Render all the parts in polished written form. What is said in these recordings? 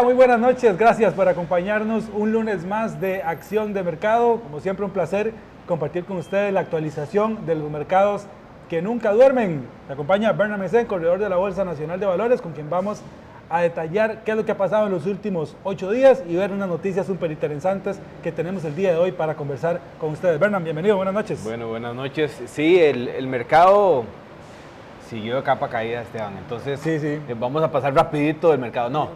Hola, muy buenas noches. Gracias por acompañarnos un lunes más de Acción de Mercado. Como siempre, un placer compartir con ustedes la actualización de los mercados que nunca duermen. Me acompaña Bernard Mesén, corredor de la Bolsa Nacional de Valores, con quien vamos a detallar qué es lo que ha pasado en los últimos 8 días y ver unas noticias súper interesantes que tenemos el día de hoy para conversar con ustedes. Bernard, bienvenido, buenas noches. Bueno, buenas noches. Sí, el mercado siguió de capa caída, Esteban. Entonces, vamos a pasar rapidito del mercado. No,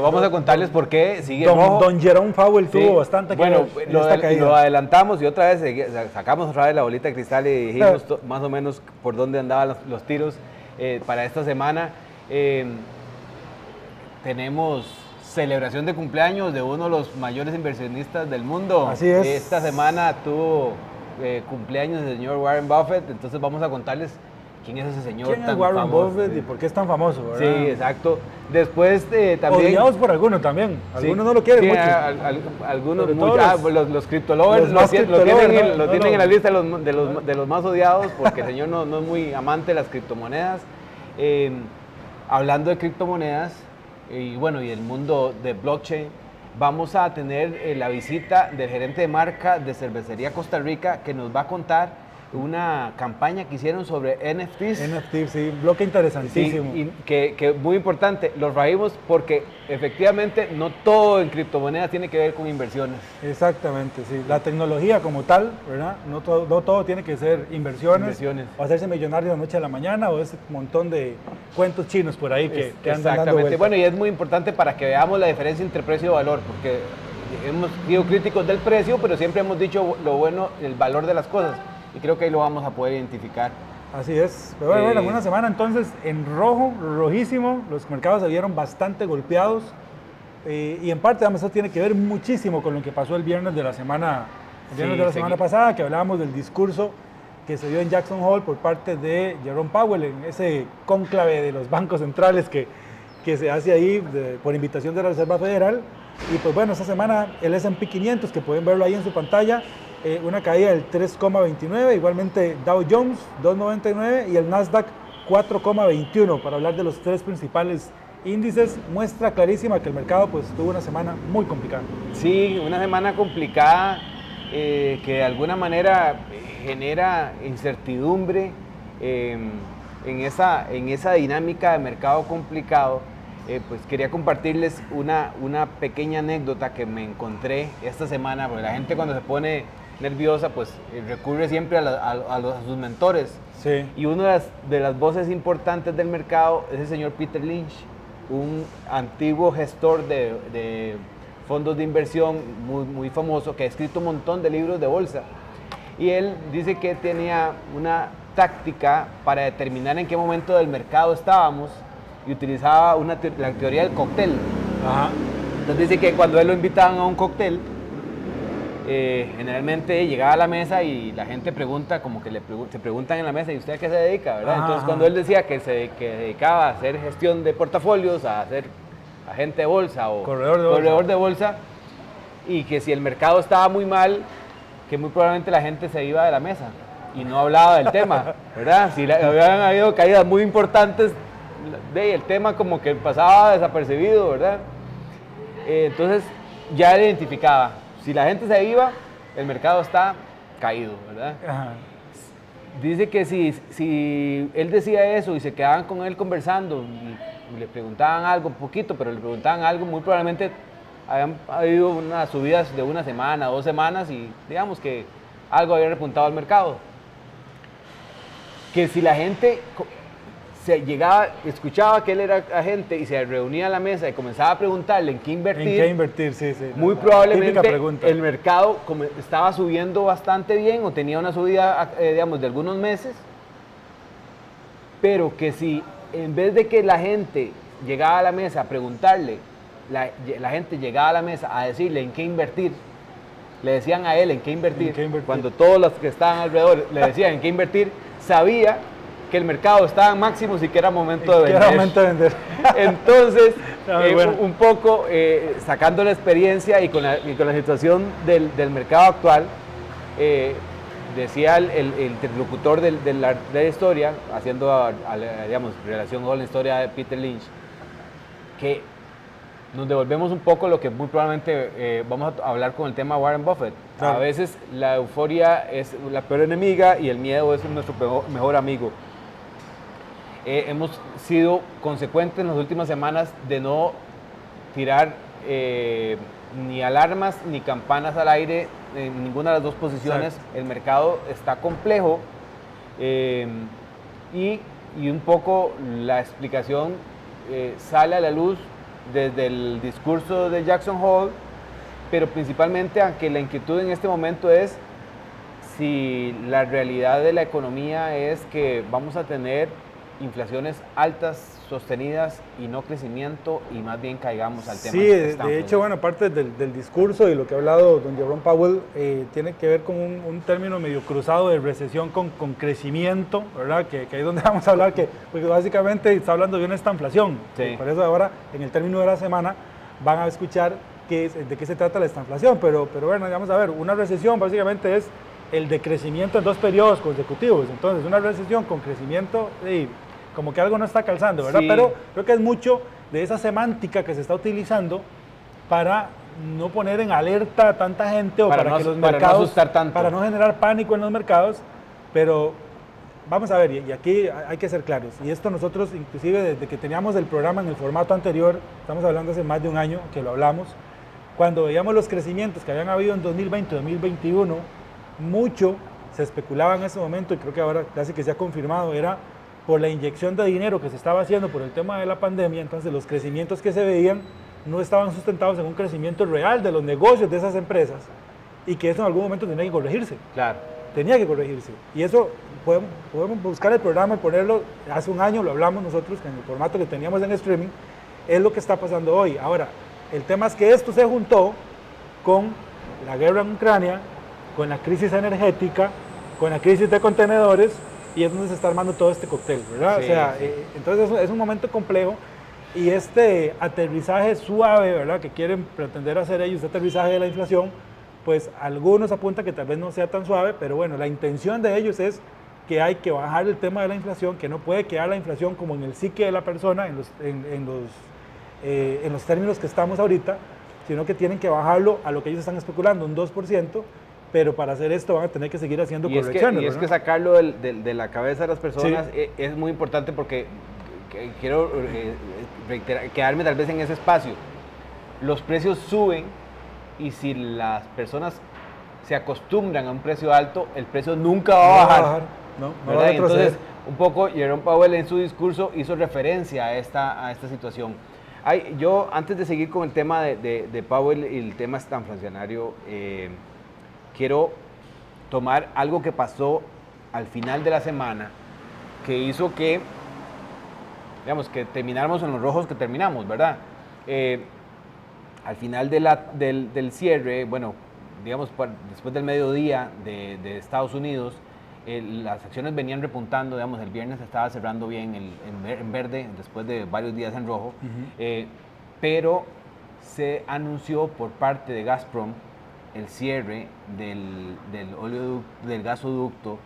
vamos a contarles por qué sigue rojo. Don Jerome Powell tuvo bastante que bueno, ver en esta caída. lo adelantamos y otra vez sacamos otra vez la bolita de cristal y dijimos más o menos por dónde andaban los tiros para esta semana. Tenemos celebración de cumpleaños de uno de los mayores inversionistas del mundo. Así es. Esta semana tuvo cumpleaños del señor Warren Buffett, entonces vamos a contarles quién es ese señor. ¿Quién es Warren Buffett y por qué es tan famoso? ¿Verdad? Sí, exacto. Después también... Odiados por algunos también. Algunos no lo quieren mucho. Algunos los criptolovers lo tienen en la lista de los más odiados porque el señor no es muy amante de las criptomonedas. Hablando de criptomonedas, y bueno, y el mundo de blockchain, vamos a tener la visita del gerente de marca de Cervecería Costa Rica que nos va a contar una campaña que hicieron sobre NFTs. NFTs, sí, bloque interesantísimo. Sí, y que muy importante, los raímos porque efectivamente no todo en criptomonedas tiene que ver con inversiones. Exactamente, sí. La tecnología como tal, ¿verdad? No todo tiene que ser inversiones. O hacerse millonario de la noche a la mañana o ese montón de cuentos chinos por ahí que andan dando vueltas. Bueno, y es muy importante para que veamos la diferencia entre precio y valor, porque hemos sido críticos del precio, pero siempre hemos dicho lo bueno, el valor de las cosas. Y creo que ahí lo vamos a poder identificar. Así es. Pero bueno, una semana entonces en rojo, rojísimo. Los mercados se vieron bastante golpeados. Y en parte además eso tiene que ver muchísimo con lo que pasó el viernes de la semana, pasada, que hablábamos del discurso que se dio en Jackson Hole por parte de Jerome Powell en ese cónclave de los bancos centrales que se hace ahí por invitación de la Reserva Federal. Y pues bueno, esta semana el S&P 500, que pueden verlo ahí en su pantalla, una caída del 3,29, igualmente Dow Jones 2,99 y el Nasdaq 4,21, para hablar de los tres principales índices. Muestra clarísima que el mercado pues tuvo una semana muy complicada. Sí, una semana complicada que de alguna manera genera incertidumbre en esa dinámica de mercado complicado. Pues quería compartirles una pequeña anécdota que me encontré esta semana, porque la gente cuando se pone nerviosa pues recurre siempre a sus mentores. Sí. Y una de las voces importantes del mercado es el señor Peter Lynch, un antiguo gestor de fondos de inversión muy famoso, que ha escrito un montón de libros de bolsa. Y él dice que tenía una táctica para determinar en qué momento del mercado estábamos y utilizaba la teoría del cóctel. Ajá. Entonces dice que cuando él lo invitaban a un cóctel, generalmente llegaba a la mesa y la gente pregunta, como que se preguntan en la mesa, ¿y usted a qué se dedica? ¿Verdad? Entonces cuando él decía que se dedicaba a hacer gestión de portafolios, a ser agente de bolsa o corredor de bolsa, y que si el mercado estaba muy mal, que muy probablemente la gente se iba de la mesa y no hablaba del tema, ¿verdad? Si habían habido caídas muy importantes, el tema como que pasaba desapercibido, ¿verdad? Entonces ya él identificaba, si la gente se iba, el mercado está caído, ¿verdad? Ajá. Dice que si él decía eso y se quedaban con él conversando y le preguntaban algo, un poquito, pero le preguntaban algo, muy probablemente habían habido unas subidas de una semana, 2 semanas y digamos que algo había repuntado al mercado. Que si la gente escuchaba que él era agente y se reunía a la mesa y comenzaba a preguntarle en qué invertir, sí. Muy probablemente el mercado estaba subiendo bastante bien o tenía una subida, digamos, de algunos meses, pero que si en vez de que la gente llegaba a la mesa a preguntarle, la gente llegaba a la mesa a decirle en qué invertir, le decían a él en qué invertir, cuando todos los que estaban alrededor le decían en qué invertir, sabía que el mercado estaba en máximos y que era momento de vender. Entonces, un poco sacando la experiencia y con la situación del mercado actual, decía el interlocutor de la historia, haciendo digamos, relación con la historia de Peter Lynch, que nos devolvemos un poco lo que muy probablemente vamos a hablar con el tema Warren Buffett. Claro. A veces la euforia es la peor enemiga y el miedo es nuestro mejor amigo. Hemos sido consecuentes en las últimas semanas de no tirar ni alarmas ni campanas al aire en ninguna de las dos posiciones. Exacto. El mercado está complejo y un poco la explicación sale a la luz desde el discurso de Jackson Hole, pero principalmente, aunque la inquietud en este momento es si la realidad de la economía es que vamos a tener inflaciones altas, sostenidas y no crecimiento, y más bien caigamos al tema. Sí, de hecho, bueno, aparte del discurso y lo que ha hablado don Jerome Powell, tiene que ver con un término medio cruzado de recesión con crecimiento, ¿verdad? Que ahí es donde vamos a hablar, porque básicamente está hablando de una estanflación. Sí. Por eso ahora, en el término de la semana, van a escuchar de qué se trata la estanflación, pero bueno, vamos a ver, una recesión básicamente es el decrecimiento en 2 periodos consecutivos. Entonces, una recesión con crecimiento, como que algo no está calzando, ¿verdad? Sí. Pero creo que es mucho de esa semántica que se está utilizando para no poner en alerta a tanta gente o para que los mercados, para no asustar tanto, para no generar pánico en los mercados. Pero vamos a ver, y aquí hay que ser claros, y esto nosotros inclusive desde que teníamos el programa en el formato anterior, estamos hablando hace más de un año que lo hablamos, cuando veíamos los crecimientos que habían habido en 2020 2021, mucho se especulaba en ese momento, y creo que ahora casi que se ha confirmado, era por la inyección de dinero que se estaba haciendo por el tema de la pandemia. Entonces los crecimientos que se veían no estaban sustentados en un crecimiento real de los negocios de esas empresas, y que eso en algún momento tenía que corregirse. Claro. Tenía que corregirse. Y eso podemos buscar el programa y ponerlo, hace un año lo hablamos nosotros, en el formato que teníamos en streaming, es lo que está pasando hoy. Ahora, el tema es que esto se juntó con la guerra en Ucrania, con la crisis energética, con la crisis de contenedores, y es donde se está armando todo este cóctel, ¿verdad? Sí, o sea, sí. Entonces es un momento complejo, y este aterrizaje suave, ¿verdad?, que quieren pretender hacer ellos, este aterrizaje de la inflación, pues algunos apuntan que tal vez no sea tan suave, pero bueno, la intención de ellos es que hay que bajar el tema de la inflación, que no puede quedar la inflación como en el psique de la persona, en los términos que estamos ahorita, sino que tienen que bajarlo a lo que ellos están especulando, un 2%, pero para hacer esto van a tener que seguir haciendo correcciones. Y es que sacarlo de la cabeza de las personas, sí, es muy importante, porque quiero quedarme tal vez en ese espacio. Los precios suben, y si las personas se acostumbran a un precio alto, el precio nunca va a bajar. No va a Entonces, un poco Jerome Powell en su discurso hizo referencia a esta situación. Yo, antes de seguir con el tema de Powell y el tema estanflacionario, quiero tomar algo que pasó al final de la semana, que hizo que, digamos, que termináramos en los rojos que terminamos, ¿verdad? Al final del cierre, bueno, digamos, después del mediodía de Estados Unidos, las acciones venían repuntando, digamos, el viernes estaba cerrando bien en verde, después de varios días en rojo, pero se anunció por parte de Gazprom el cierre del gasoducto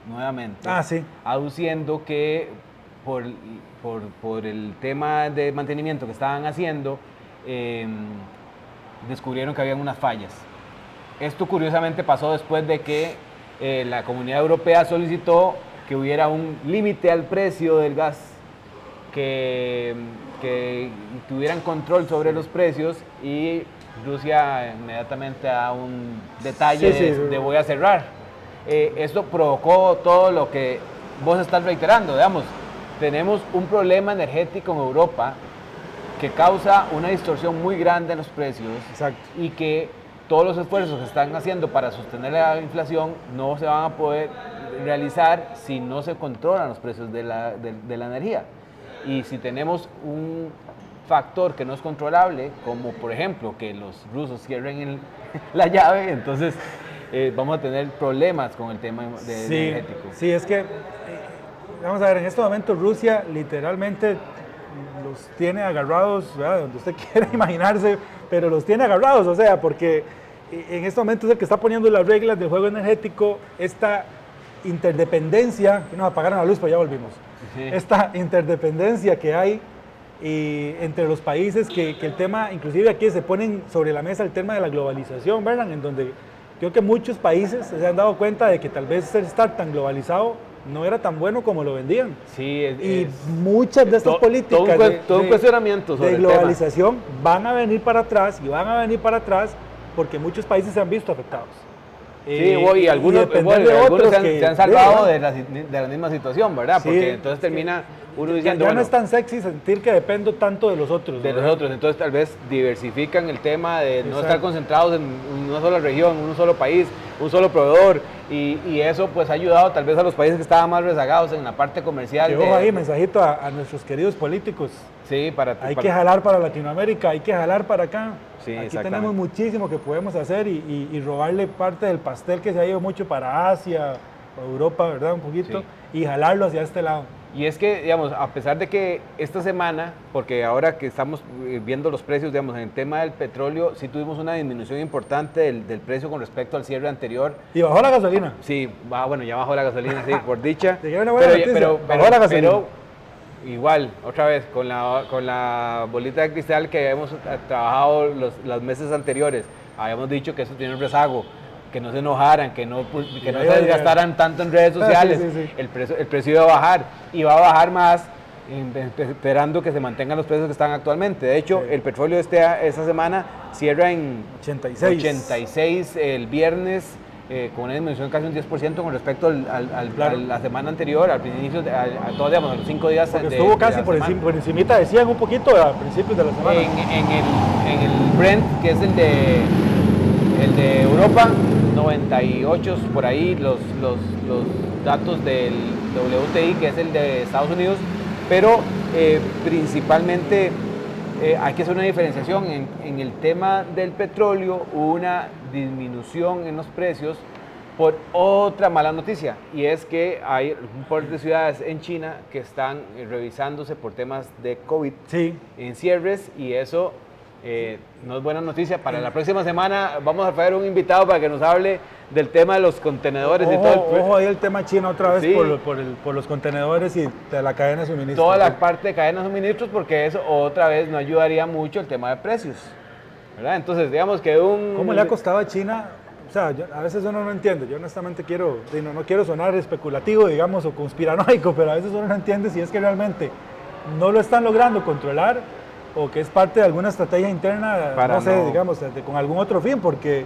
nuevamente, sí, aduciendo que por el tema de mantenimiento que estaban haciendo, descubrieron que habían unas fallas. Esto curiosamente pasó después de que la Comunidad Europea solicitó que hubiera un límite al precio del gas, que tuvieran control sobre los precios, y Rusia inmediatamente da un detalle de voy a cerrar. Esto provocó todo lo que vos estás reiterando, digamos. Tenemos un problema energético en Europa que causa una distorsión muy grande en los precios. Exacto. Y que todos los esfuerzos que están haciendo para sostener la inflación no se van a poder realizar si no se controlan los precios de la energía. Y si tenemos un factor que no es controlable, como por ejemplo que los rusos cierren la llave, entonces vamos a tener problemas con el tema energético. Sí, es que, vamos a ver, en este momento Rusia literalmente los tiene agarrados, ¿verdad?, donde usted quiera imaginarse, pero los tiene agarrados, o sea, porque en este momento es el que está poniendo las reglas del juego energético, esta interdependencia, que nos apagaron la luz, pero ya volvimos, esta interdependencia que hay entre los países, que el tema, inclusive aquí se ponen sobre la mesa el tema de la globalización, ¿verdad? En donde creo que muchos países se han dado cuenta de que tal vez estar tan globalizado no era tan bueno como lo vendían. Sí, y muchas de estas políticas todo un cuestionamiento sobre de globalización van a venir para atrás y van a venir para atrás porque muchos países se han visto afectados. Sí, y algunos se han salvado de la misma situación, ¿verdad? Porque sí, entonces termina uno diciendo... Ya no es tan sexy sentir que dependo tanto de los otros. De los otros, entonces tal vez diversifican el tema de no estar concentrados en una sola región, un solo país, un solo proveedor, y eso pues ha ayudado tal vez a los países que estaban más rezagados en la parte comercial. Ojo ahí, mensajito a nuestros queridos políticos. Sí, hay que jalar para Latinoamérica, hay que jalar para acá. Sí, aquí tenemos muchísimo que podemos hacer y robarle parte del pastel que se ha ido mucho para Asia, o Europa, ¿verdad? Un poquito, y jalarlo hacia este lado. Y es que, digamos, a pesar de que esta semana, porque ahora que estamos viendo los precios, digamos, en el tema del petróleo, sí tuvimos una disminución importante del precio con respecto al cierre anterior. ¿Y bajó la gasolina? Sí, bueno, ya bajó la gasolina, sí, por dicha. Pero bajó la gasolina. Pero igual, otra vez, con la bolita de cristal que habíamos trabajado los meses anteriores, habíamos dicho que eso tiene un rezago, que no se enojaran, que no se desgastaran tanto en redes sociales. Sí. El precio iba a bajar y va a bajar más, esperando que se mantengan los precios que están actualmente. De hecho, el petróleo esta semana cierra en 86 el viernes, con una disminución de casi un 10% con respecto a la semana anterior, al principio, a los 5 días. Porque estuvo casi por encimita, decían un poquito a principios de la semana. En el Brent, que es el de Europa, 98 por ahí, los datos del WTI, que es el de Estados Unidos, pero principalmente hay que hacer una diferenciación. En el tema del petróleo hubo una disminución en los precios por otra mala noticia, y es que hay un par de ciudades en China que están revisándose por temas de COVID en cierres, y eso no es buena noticia. Para la próxima semana vamos a traer un invitado para que nos hable del tema de los contenedores. Ojo ahí el tema chino otra vez, por los contenedores y de la cadena de suministro. Toda la parte de cadena de suministros, porque eso otra vez no ayudaría mucho el tema de precios, ¿verdad? Entonces, digamos que ¿Cómo le ha costado a China? O sea, a veces uno no entiende. Yo honestamente no quiero sonar especulativo, digamos, o conspiranoico, pero a veces uno no entiende si es que realmente no lo están logrando controlar o que es parte de alguna estrategia interna, digamos, con algún otro fin, porque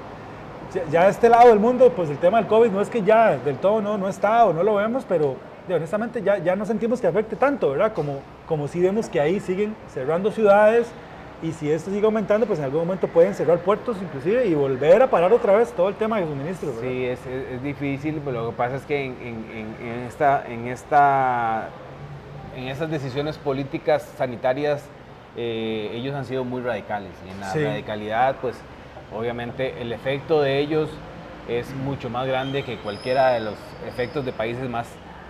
ya de este lado del mundo, pues el tema del COVID no es que ya del todo no está o no lo vemos, pero honestamente ya no sentimos que afecte tanto, ¿verdad? Como si vemos que ahí siguen cerrando ciudades, y si esto sigue aumentando, pues en algún momento pueden cerrar puertos inclusive y volver a parar otra vez todo el tema de suministro, ¿verdad? Sí, es difícil, pero lo que pasa es que en estas decisiones políticas sanitarias, ellos han sido muy radicales, y en la radicalidad, pues obviamente el efecto de ellos es mucho más grande que cualquiera de los efectos de países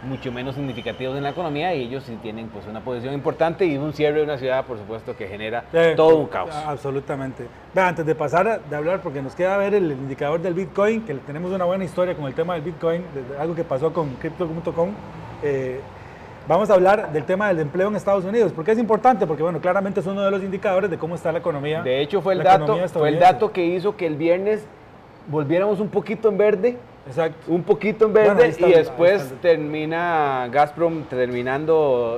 mucho menos significativos en la economía, y ellos sí tienen pues una posición importante, y un cierre de una ciudad, por supuesto, que genera todo un caos. Absolutamente. Antes de pasar de hablar, porque nos queda ver el indicador del Bitcoin, que tenemos una buena historia con el tema del Bitcoin, algo que pasó con Crypto.com. Vamos a hablar del tema del empleo en Estados Unidos. ¿Por qué es importante? Porque, bueno, claramente es uno de los indicadores de cómo está la economía. De hecho, fue el dato que hizo que el viernes volviéramos un poquito en verde. Exacto. Un poquito en verde, y después termina Gazprom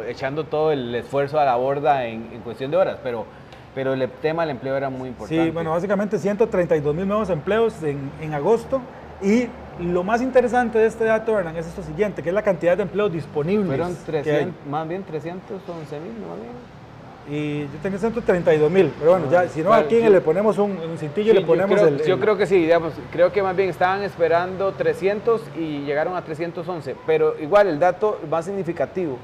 echando todo el esfuerzo a la borda en cuestión de horas. Pero el tema del empleo era muy importante. Sí, bueno, básicamente 132,000 nuevos empleos en agosto. Y lo más interesante de este dato, Hernán, es esto siguiente, que es la cantidad de empleos disponibles. Fueron 311,000, más bien. Y yo tenía 132,000, pero bueno, ya, si no, aquí le ponemos un cintillo, le ponemos yo creo que sí, digamos, creo que más bien estaban esperando 300 y llegaron a 311, pero igual el dato más significativo.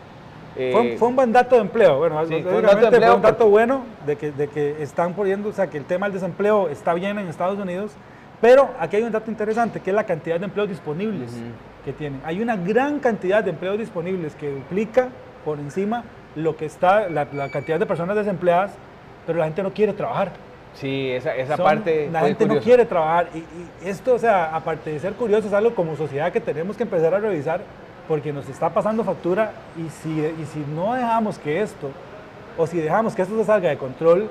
Fue un buen dato de empleo, bueno, sí, fue un dato bueno de que están poniendo, o sea, que el tema del desempleo está bien en Estados Unidos. Pero aquí hay un dato interesante, que es la cantidad de empleos disponibles que tienen. Hay una gran cantidad de empleos disponibles que duplica por encima lo que está la cantidad de personas desempleadas, pero la gente no quiere trabajar. Sí, esa parte. La gente no quiere trabajar, y esto, o sea, aparte de ser curioso, es algo como sociedad que tenemos que empezar a revisar, porque nos está pasando factura, y si no dejamos que esto o si dejamos que esto se salga de control,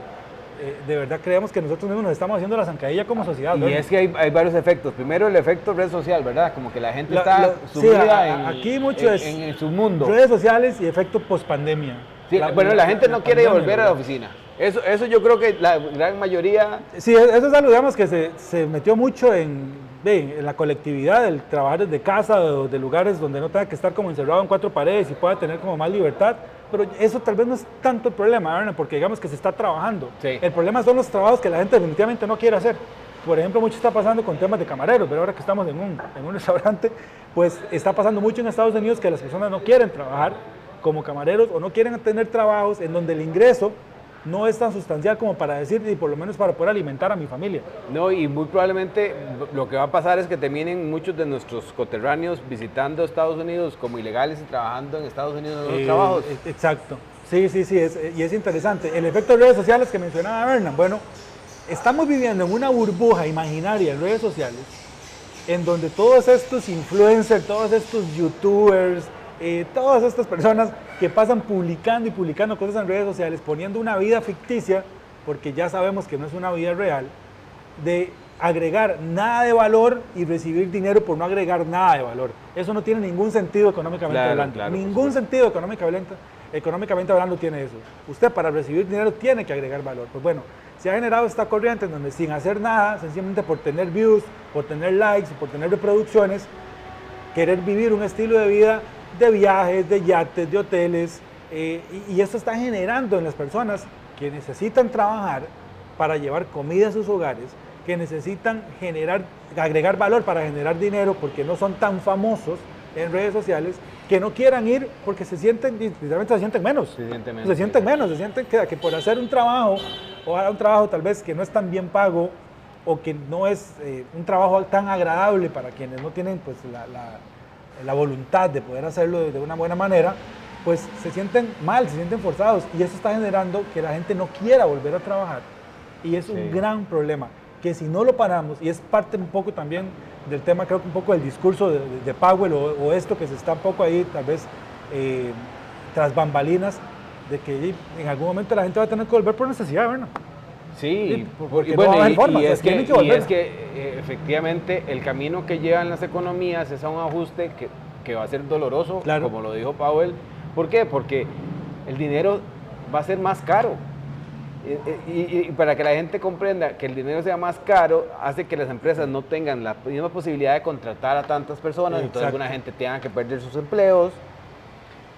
de verdad creemos que nosotros mismos nos estamos haciendo la zancadilla como sociedad. Y es que hay varios efectos. Primero, el efecto red social, ¿verdad? Como que la gente está sumida aquí mucho en su mundo. Redes sociales y efecto post-pandemia. Sí, la gente no quiere volver a la oficina. Eso yo creo que la gran mayoría... Sí, eso es algo, digamos, que se metió mucho en la colectividad, el trabajar desde casa o de lugares donde no tenga que estar como encerrado en cuatro paredes y pueda tener como más libertad. Pero eso tal vez no es tanto el problema, ¿verdad? Porque digamos que se está trabajando. Sí. El problema son los trabajos que la gente definitivamente no quiere hacer. Por ejemplo, mucho está pasando con temas de camareros, pero ahora que estamos en un restaurante, pues está pasando mucho en Estados Unidos que las personas no quieren trabajar como camareros o no quieren tener trabajos en donde el ingreso no es tan sustancial como para decir, y por lo menos para poder alimentar a mi familia. No, y muy probablemente lo que va a pasar es que terminen muchos de nuestros coterráneos visitando Estados Unidos como ilegales y trabajando en Estados Unidos en los trabajos. Exacto. Sí, y es interesante. El efecto de redes sociales que mencionaba Bernan, bueno, estamos viviendo en una burbuja imaginaria en redes sociales en donde todos estos influencers, todos estos youtubers, todas estas personas que pasan publicando y publicando cosas en redes sociales, poniendo una vida ficticia, porque ya sabemos que no es una vida real, de agregar nada de valor y recibir dinero por no agregar nada de valor. Eso no tiene ningún sentido económicamente hablando. Claro, ningún sentido económicamente hablando tiene eso. Usted para recibir dinero tiene que agregar valor. Pues bueno, se ha generado esta corriente en donde sin hacer nada, sencillamente por tener views, por tener likes, por tener reproducciones, querer vivir un estilo de vida de viajes, de yates, de hoteles, y esto está generando en las personas que necesitan trabajar para llevar comida a sus hogares, que necesitan agregar valor para generar dinero porque no son tan famosos en redes sociales, que no quieran ir porque literalmente se sienten menos. Se sienten que por hacer un trabajo, o un trabajo tal vez que no es tan bien pago, o que no es un trabajo tan agradable para quienes no tienen pues la voluntad de poder hacerlo de una buena manera, pues se sienten mal, se sienten forzados, y eso está generando que la gente no quiera volver a trabajar, y es un gran problema, que si no lo paramos, y es parte un poco también del tema, creo que un poco del discurso de Powell, o esto que se está un poco ahí, tal vez, tras bambalinas, de que en algún momento la gente va a tener que volver por necesidad, ¿verdad? Sí, porque bueno, no va a haber forma, es que efectivamente el camino que llevan las economías es a un ajuste que va a ser doloroso, claro, como lo dijo Powell. ¿Por qué? Porque el dinero va a ser más caro. Y para que la gente comprenda que el dinero sea más caro, hace que las empresas no tengan la misma posibilidad de contratar a tantas personas. Exacto. Entonces alguna gente tenga que perder sus empleos,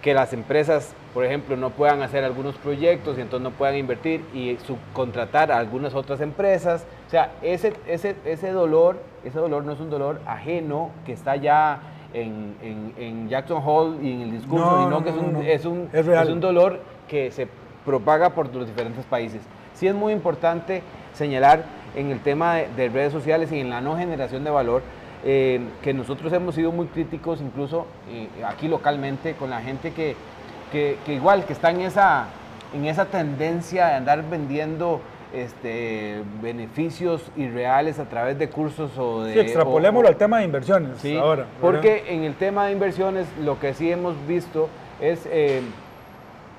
que las empresas, por ejemplo, no puedan hacer algunos proyectos y entonces no puedan invertir y subcontratar a algunas otras empresas. O sea, ese dolor no es un dolor ajeno que está ya en Jackson Hole y en el discurso, sino que es un dolor que se propaga por los diferentes países. Sí es muy importante señalar en el tema de redes sociales y en la no generación de valor, que nosotros hemos sido muy críticos, incluso aquí localmente, con la gente que igual que está en esa tendencia de andar vendiendo beneficios irreales a través de cursos o de... Sí, extrapolémoslo al tema de inversiones, sí, ahora. Porque en el tema de inversiones lo que sí hemos visto es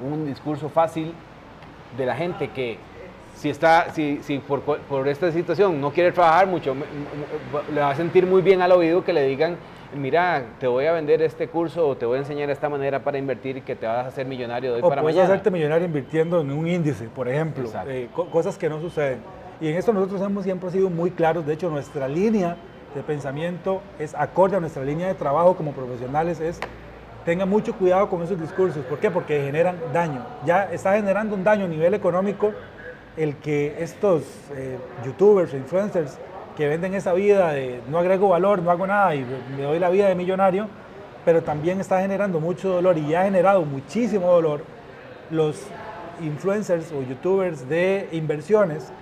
un discurso fácil de la gente que si por esta situación no quiere trabajar mucho, le va a sentir muy bien al oído que le digan, mira, te voy a vender este curso o te voy a enseñar esta manera para invertir y que te vas a hacer millonario de hoy para mañana. O puedes hacerte millonario invirtiendo en un índice, por ejemplo, cosas que no suceden. Y en esto nosotros hemos siempre sido muy claros. De hecho, nuestra línea de pensamiento es acorde a nuestra línea de trabajo como profesionales, tenga mucho cuidado con esos discursos. ¿Por qué? Porque generan daño. Ya está generando un daño a nivel económico el que estos youtubers, influencers, que venden esa vida de no agrego valor, no hago nada y me doy la vida de millonario, pero también está generando mucho dolor y ya ha generado muchísimo dolor los influencers o youtubers de inversiones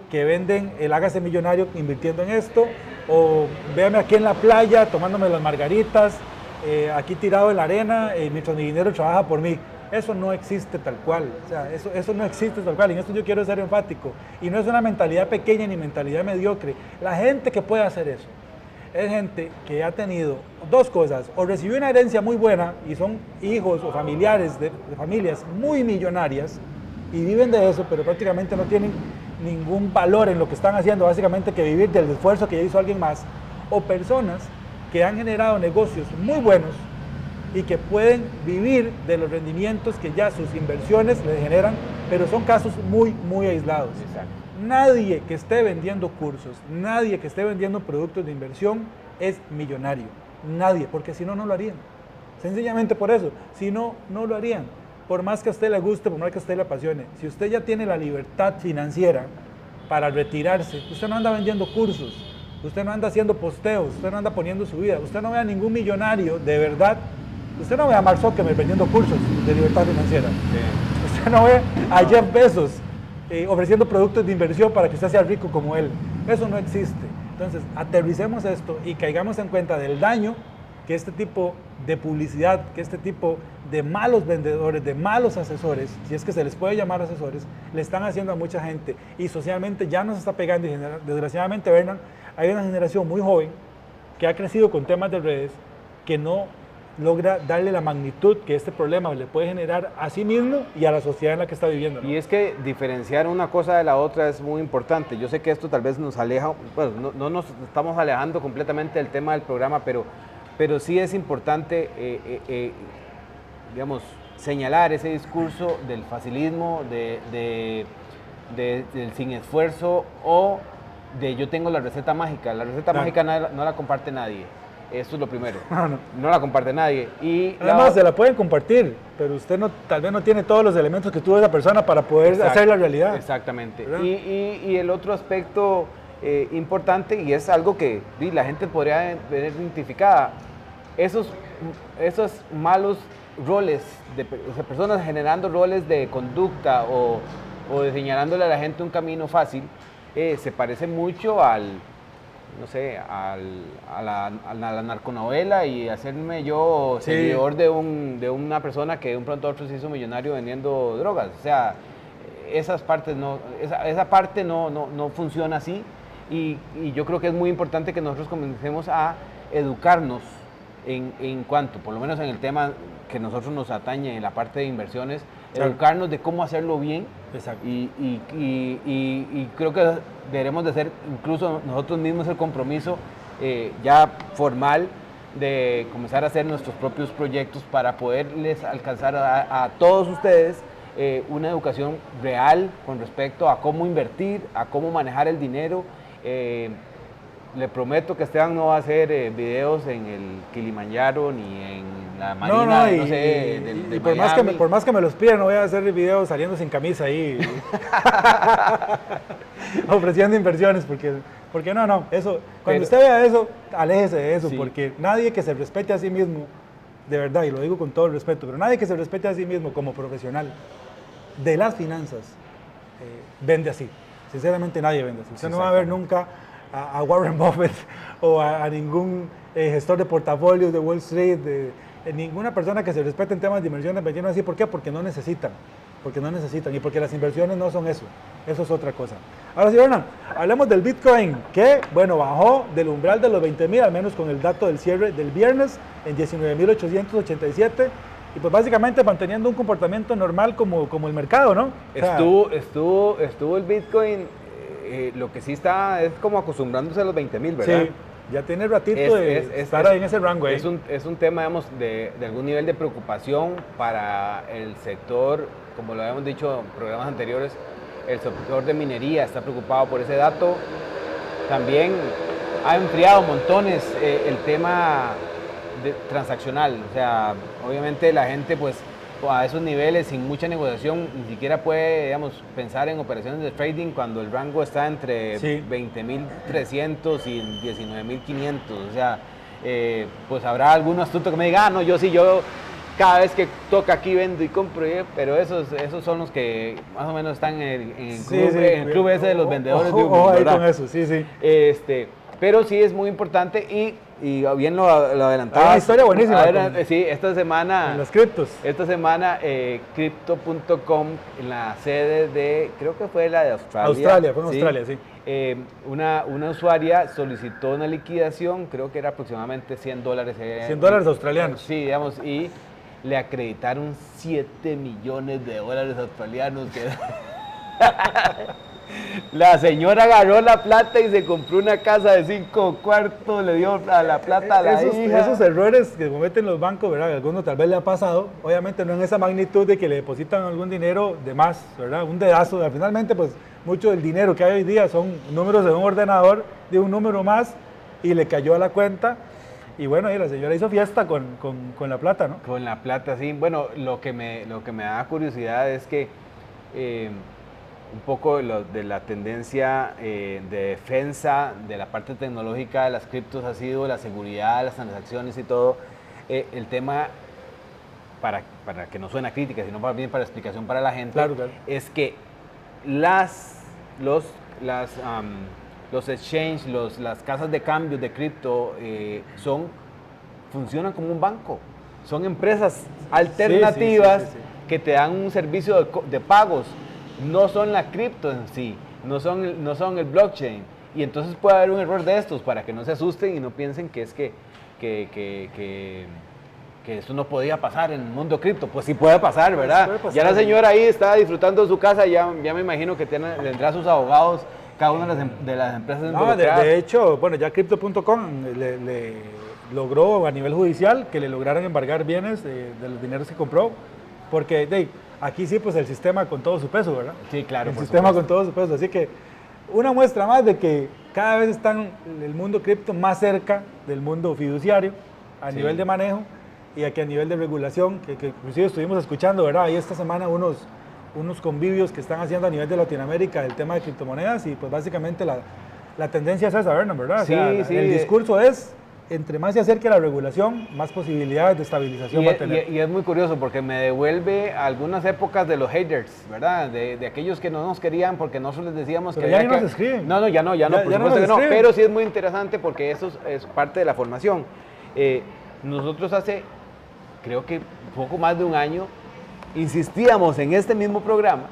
que venden el hágase millonario invirtiendo en esto, o véame aquí en la playa tomándome las margaritas, aquí tirado en la arena, mientras mi dinero trabaja por mí. Eso no existe tal cual, o sea, eso no existe tal cual, y en esto yo quiero ser enfático, y no es una mentalidad pequeña ni mentalidad mediocre. La gente que puede hacer eso es gente que ha tenido dos cosas: o recibió una herencia muy buena y son hijos o familiares de familias muy millonarias, y viven de eso, pero prácticamente no tienen ningún valor en lo que están haciendo, básicamente que vivir del esfuerzo que ya hizo alguien más, o personas que han generado negocios muy buenos y que pueden vivir de los rendimientos que ya sus inversiones les generan, pero son casos muy, muy aislados. Exacto. Nadie que esté vendiendo cursos, nadie que esté vendiendo productos de inversión es millonario. Nadie, porque si no, no lo harían. Sencillamente por eso, si no, no lo harían. Por más que a usted le guste, por más que a usted le apasione, si usted ya tiene la libertad financiera para retirarse, usted no anda vendiendo cursos, usted no anda haciendo posteos, usted no anda poniendo su vida, usted no ve a ningún millonario de verdad, usted no ve a Mark Zuckerberg vendiendo cursos de libertad financiera, usted no ve a Jeff Bezos ofreciendo productos de inversión para que usted sea rico como él. Eso no existe. Entonces, aterricemos esto y caigamos en cuenta del daño que este tipo de publicidad, que este tipo de malos vendedores, de malos asesores, si es que se les puede llamar asesores, le están haciendo a mucha gente y socialmente ya nos está pegando y desgraciadamente, Bernan, hay una generación muy joven que ha crecido con temas de redes que no logra darle la magnitud que este problema le puede generar a sí mismo y a la sociedad en la que está viviendo, ¿no? Y es que diferenciar una cosa de la otra es muy importante. Yo sé que esto tal vez nos aleja, bueno, no nos estamos alejando completamente del tema del programa, pero sí es importante, digamos, señalar ese discurso del facilismo, del sin esfuerzo o de yo tengo la receta mágica. La receta mágica no la comparte nadie. Eso es lo primero. No la comparte nadie. Y además, se la pueden compartir, pero usted tal vez no tiene todos los elementos que tuvo esa persona para poder hacer la realidad. Exactamente. Y el otro aspecto importante, y es algo que la gente podría tener identificada, esos malos roles, de personas generando roles de conducta o de señalándole a la gente un camino fácil, se parece mucho a la narconovela y hacerme yo seguidor de una persona que de un pronto a otro se hizo millonario vendiendo drogas. O sea, esa parte no funciona así y yo creo que es muy importante que nosotros comencemos a educarnos en cuanto, por lo menos en el tema que nosotros nos atañe en la parte de inversiones, educarnos de cómo hacerlo bien. Exacto. Y creo que deberemos de hacer incluso nosotros mismos el compromiso ya formal de comenzar a hacer nuestros propios proyectos para poderles alcanzar a todos ustedes una educación real con respecto a cómo invertir, a cómo manejar el dinero. Le prometo que Esteban no va a hacer videos en el Kilimanjaro ni en la marina, y por más que me los pidan, no voy a hacer videos saliendo sin camisa ahí, ofreciendo inversiones, porque no, eso, cuando usted vea eso, aléjese de eso, porque nadie que se respete a sí mismo, de verdad, y lo digo con todo el respeto, pero nadie que se respete a sí mismo como profesional de las finanzas, vende así. Sinceramente nadie vende así. Usted no va a ver nunca a Warren Buffett o a ningún gestor de portafolios de Wall Street, ninguna persona que se respete en temas de inversiones vendiendo así. ¿Por qué? Porque no necesitan y porque las inversiones no son eso es otra cosa. Ahora sí, Bernan, hablemos del Bitcoin, que bueno, bajó del umbral de los 20,000, al menos con el dato del cierre del viernes, en 19,887, y pues básicamente manteniendo un comportamiento normal como el mercado, ¿no? Estuvo el Bitcoin, lo que sí está es como acostumbrándose a los 20,000, ¿verdad? Sí, ya tiene ratito de estar ahí en ese rango. Es un tema, digamos, de algún nivel de preocupación para el sector, como lo habíamos dicho en programas anteriores, el sector de minería está preocupado por ese dato. También ha enfriado montones el tema transaccional, o sea, obviamente la gente pues a esos niveles sin mucha negociación ni siquiera puede, digamos, pensar en operaciones de trading cuando el rango está entre 20,300 y 19,500, o sea, pues habrá algún astuto que me diga, no, yo cada vez que toca aquí vendo y compro, pero esos son los que más o menos están en el club ese de los vendedores de humo, ¿verdad? Con eso, sí. Pero sí es muy importante y bien lo adelantaba. Hay una historia buenísima. Sí, esta semana. En las criptos. Esta semana, Crypto.com, en la sede de, creo que fue la de Australia. Fue en Australia, sí. Una usuaria solicitó una liquidación, creo que era aproximadamente $100. $100 australianos. Sí, digamos, y le acreditaron $7 millones australianos. La señora agarró la plata y se compró una casa de 5 cuartos, le dio a la plata a la hija. Esos errores que cometen los bancos, ¿verdad? Algunos tal vez le ha pasado, obviamente no en esa magnitud de que le depositan algún dinero de más, ¿verdad? Un dedazo, finalmente pues mucho del dinero que hay hoy día son números de un ordenador, de un número más, y le cayó a la cuenta. Y bueno, y la señora hizo fiesta con la plata, ¿no? Con la plata, sí. Bueno, lo que me da curiosidad es que un poco de la tendencia de defensa de la parte tecnológica de las criptos ha sido la seguridad de las transacciones y todo. El tema, para que no suene crítica, sino más bien para explicación para la gente, claro. Es que los exchange, las casas de cambio de cripto funcionan como un banco. Son empresas alternativas sí. Que te dan un servicio de pagos. No son la cripto en sí, no son el blockchain. Y entonces puede haber un error de estos para que no se asusten y no piensen que es que eso no podía pasar en el mundo cripto. Pues sí puede pasar, ¿verdad? Puede pasar, ya la señora ahí está disfrutando de su casa, ya me imagino que tendrá sus abogados cada una de las empresas involucradas. De hecho, bueno, ya Crypto.com le logró a nivel judicial que le lograran embargar bienes de los dineros que compró, porque aquí sí, pues el sistema con todo su peso, ¿verdad? Sí, claro. El sistema supuesto. Con todo su peso, así que una muestra más de que cada vez están el mundo cripto más cerca del mundo fiduciario a nivel de manejo y aquí a nivel de regulación, que inclusive estuvimos escuchando, ¿verdad? Ahí esta semana unos convivios que están haciendo a nivel de Latinoamérica del tema de criptomonedas y pues básicamente la tendencia es esa, ¿verdad? Sí, o sea, el discurso es, entre más se acerque a la regulación, más posibilidades de estabilización va a tener. Y es muy curioso porque me devuelve algunas épocas de los haters, ¿verdad? De aquellos que no nos querían porque nosotros les decíamos pero que... ya no nos escriben. No, ya no, por supuesto que no. Pero sí es muy interesante porque eso es parte de la formación. Nosotros hace, creo que poco más de un año, insistíamos en este mismo programa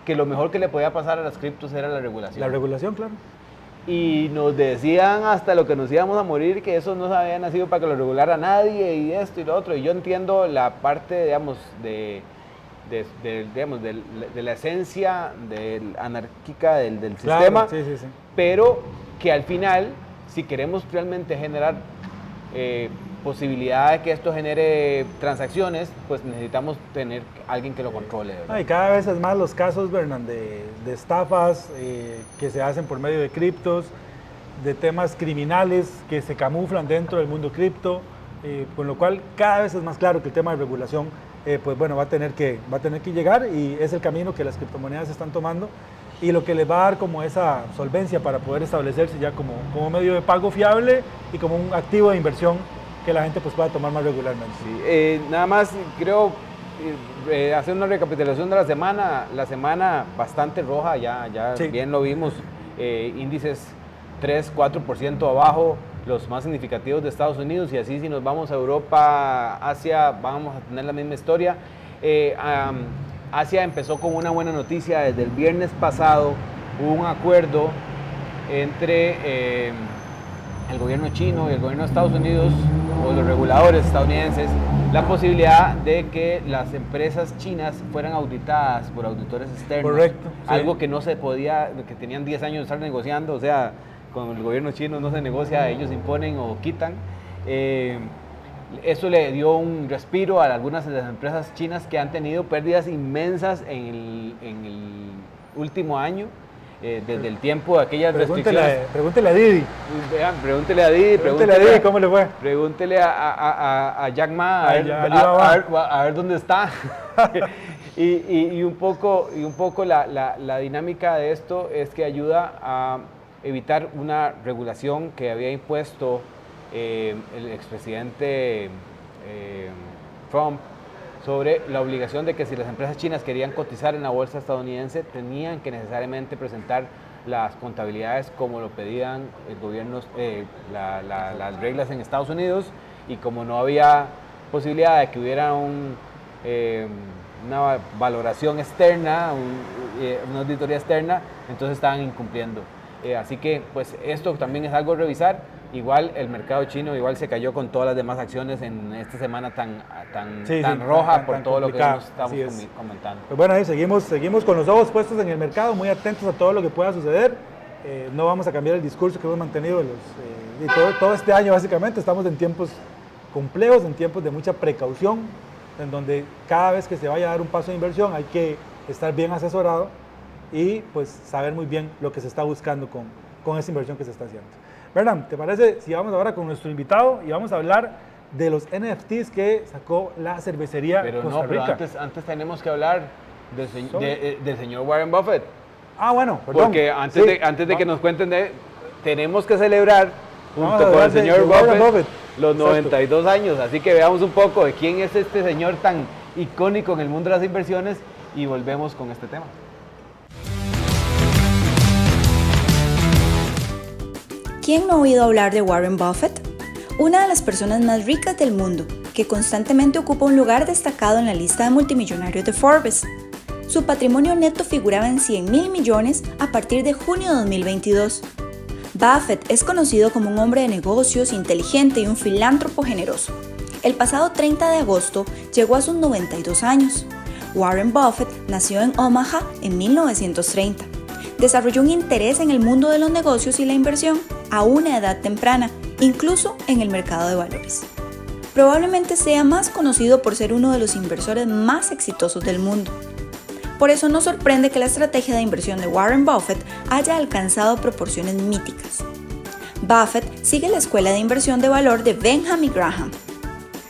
que lo mejor que le podía pasar a las criptos era la regulación. La regulación, claro. Y nos decían hasta lo que nos íbamos a morir que eso no había nacido para que lo regulara nadie y esto y lo otro. Y yo entiendo la parte, digamos, de la esencia anárquica del sistema, sí. pero que al final, si queremos realmente generar posibilidad de que esto genere transacciones, pues necesitamos tener alguien que lo controle, ¿verdad? Y cada vez es más los casos, Bernard, de estafas que se hacen por medio de criptos, de temas criminales que se camuflan dentro del mundo cripto, con lo cual cada vez es más claro que el tema de regulación pues bueno, va a tener que llegar y es el camino que las criptomonedas están tomando y lo que les va a dar como esa solvencia para poder establecerse ya como medio de pago fiable y como un activo de inversión que la gente pues pueda tomar más regularmente. Sí, nada más creo hacer una recapitulación de la semana bastante roja, ya sí. Bien lo vimos, índices 3-4% abajo, los más significativos de Estados Unidos y así si nos vamos a Europa, Asia, vamos a tener la misma historia. Asia empezó con una buena noticia desde el viernes pasado, hubo un acuerdo entre el gobierno chino y el gobierno de Estados Unidos o los reguladores estadounidenses la posibilidad de que las empresas chinas fueran auditadas por auditores externos. Correcto. Algo sí. Que no se podía, que tenían 10 años de estar negociando, o sea, con el gobierno chino no se negocia, ellos imponen o quitan. Eso le dio un respiro a algunas de las empresas chinas que han tenido pérdidas inmensas en el último año. Desde el tiempo de aquellas restricciones. Pregúntele a Didi. Pregúntele a Didi, ¿cómo le fue? Pregúntele a Jack Ma, a ver dónde está. y un poco la dinámica de esto es que ayuda a evitar una regulación que había impuesto el expresidente Trump sobre la obligación de que si las empresas chinas querían cotizar en la bolsa estadounidense, tenían que necesariamente presentar las contabilidades como lo pedían el gobierno, las reglas en Estados Unidos, y como no había posibilidad de que hubiera una valoración externa, una auditoría externa, entonces estaban incumpliendo. Así que pues esto también es algo a revisar. Igual el mercado chino igual se cayó con todas las demás acciones en esta semana tan roja por todo lo que estamos comentando. Pues bueno, ahí seguimos con los ojos puestos en el mercado, muy atentos a todo lo que pueda suceder. No vamos a cambiar el discurso que hemos mantenido todo este año básicamente. Estamos en tiempos complejos, en tiempos de mucha precaución, en donde cada vez que se vaya a dar un paso de inversión hay que estar bien asesorado y pues saber muy bien lo que se está buscando con esa inversión que se está haciendo. Bernard, ¿te parece si vamos ahora con nuestro invitado y vamos a hablar de los NFTs que sacó la cervecería Costa Rica? Pero antes tenemos que hablar del señor Warren Buffett. Ah, bueno, perdón. Porque antes de que nos cuenten tenemos que celebrar junto con el señor Buffett los 92 años. Así que veamos un poco de quién es este señor tan icónico en el mundo de las inversiones y volvemos con este tema. ¿Quién no ha oído hablar de Warren Buffett? Una de las personas más ricas del mundo, que constantemente ocupa un lugar destacado en la lista de multimillonarios de Forbes. Su patrimonio neto figuraba en 100.000 millones a partir de junio de 2022. Buffett es conocido como un hombre de negocios inteligente y un filántropo generoso. El pasado 30 de agosto llegó a sus 92 años. Warren Buffett nació en Omaha en 1930. Desarrolló un interés en el mundo de los negocios y la inversión a una edad temprana, incluso en el mercado de valores. Probablemente sea más conocido por ser uno de los inversores más exitosos del mundo. Por eso no sorprende que la estrategia de inversión de Warren Buffett haya alcanzado proporciones míticas. Buffett sigue la escuela de inversión de valor de Benjamin Graham.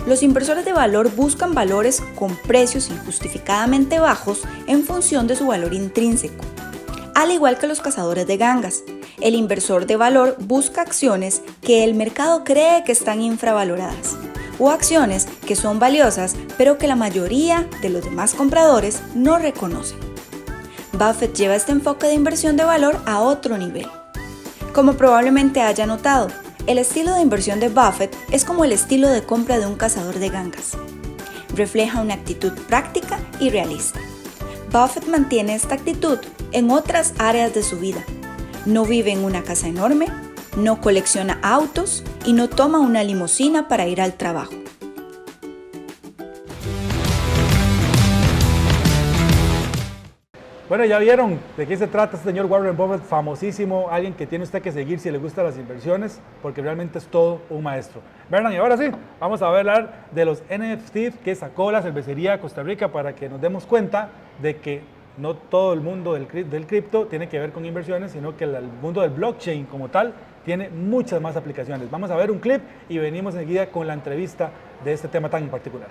Los inversores de valor buscan valores con precios injustificadamente bajos en función de su valor intrínseco. Al igual que los cazadores de gangas, el inversor de valor busca acciones que el mercado cree que están infravaloradas o acciones que son valiosas pero que la mayoría de los demás compradores no reconocen. Buffett lleva este enfoque de inversión de valor a otro nivel. Como probablemente haya notado, el estilo de inversión de Buffett es como el estilo de compra de un cazador de gangas. Refleja una actitud práctica y realista. Buffett mantiene esta actitud en otras áreas de su vida. No vive en una casa enorme, no colecciona autos y no toma una limusina para ir al trabajo. Bueno, ya vieron de qué se trata este señor Warren Buffett, famosísimo, alguien que tiene usted que seguir si le gustan las inversiones, porque realmente es todo un maestro. Bernard, y ahora sí, vamos a hablar de los NFTs que sacó la cervecería Costa Rica para que nos demos cuenta de que no todo el mundo del cripto tiene que ver con inversiones, sino que el mundo del blockchain como tal tiene muchas más aplicaciones. Vamos a ver un clip y venimos enseguida con la entrevista de este tema tan en particular.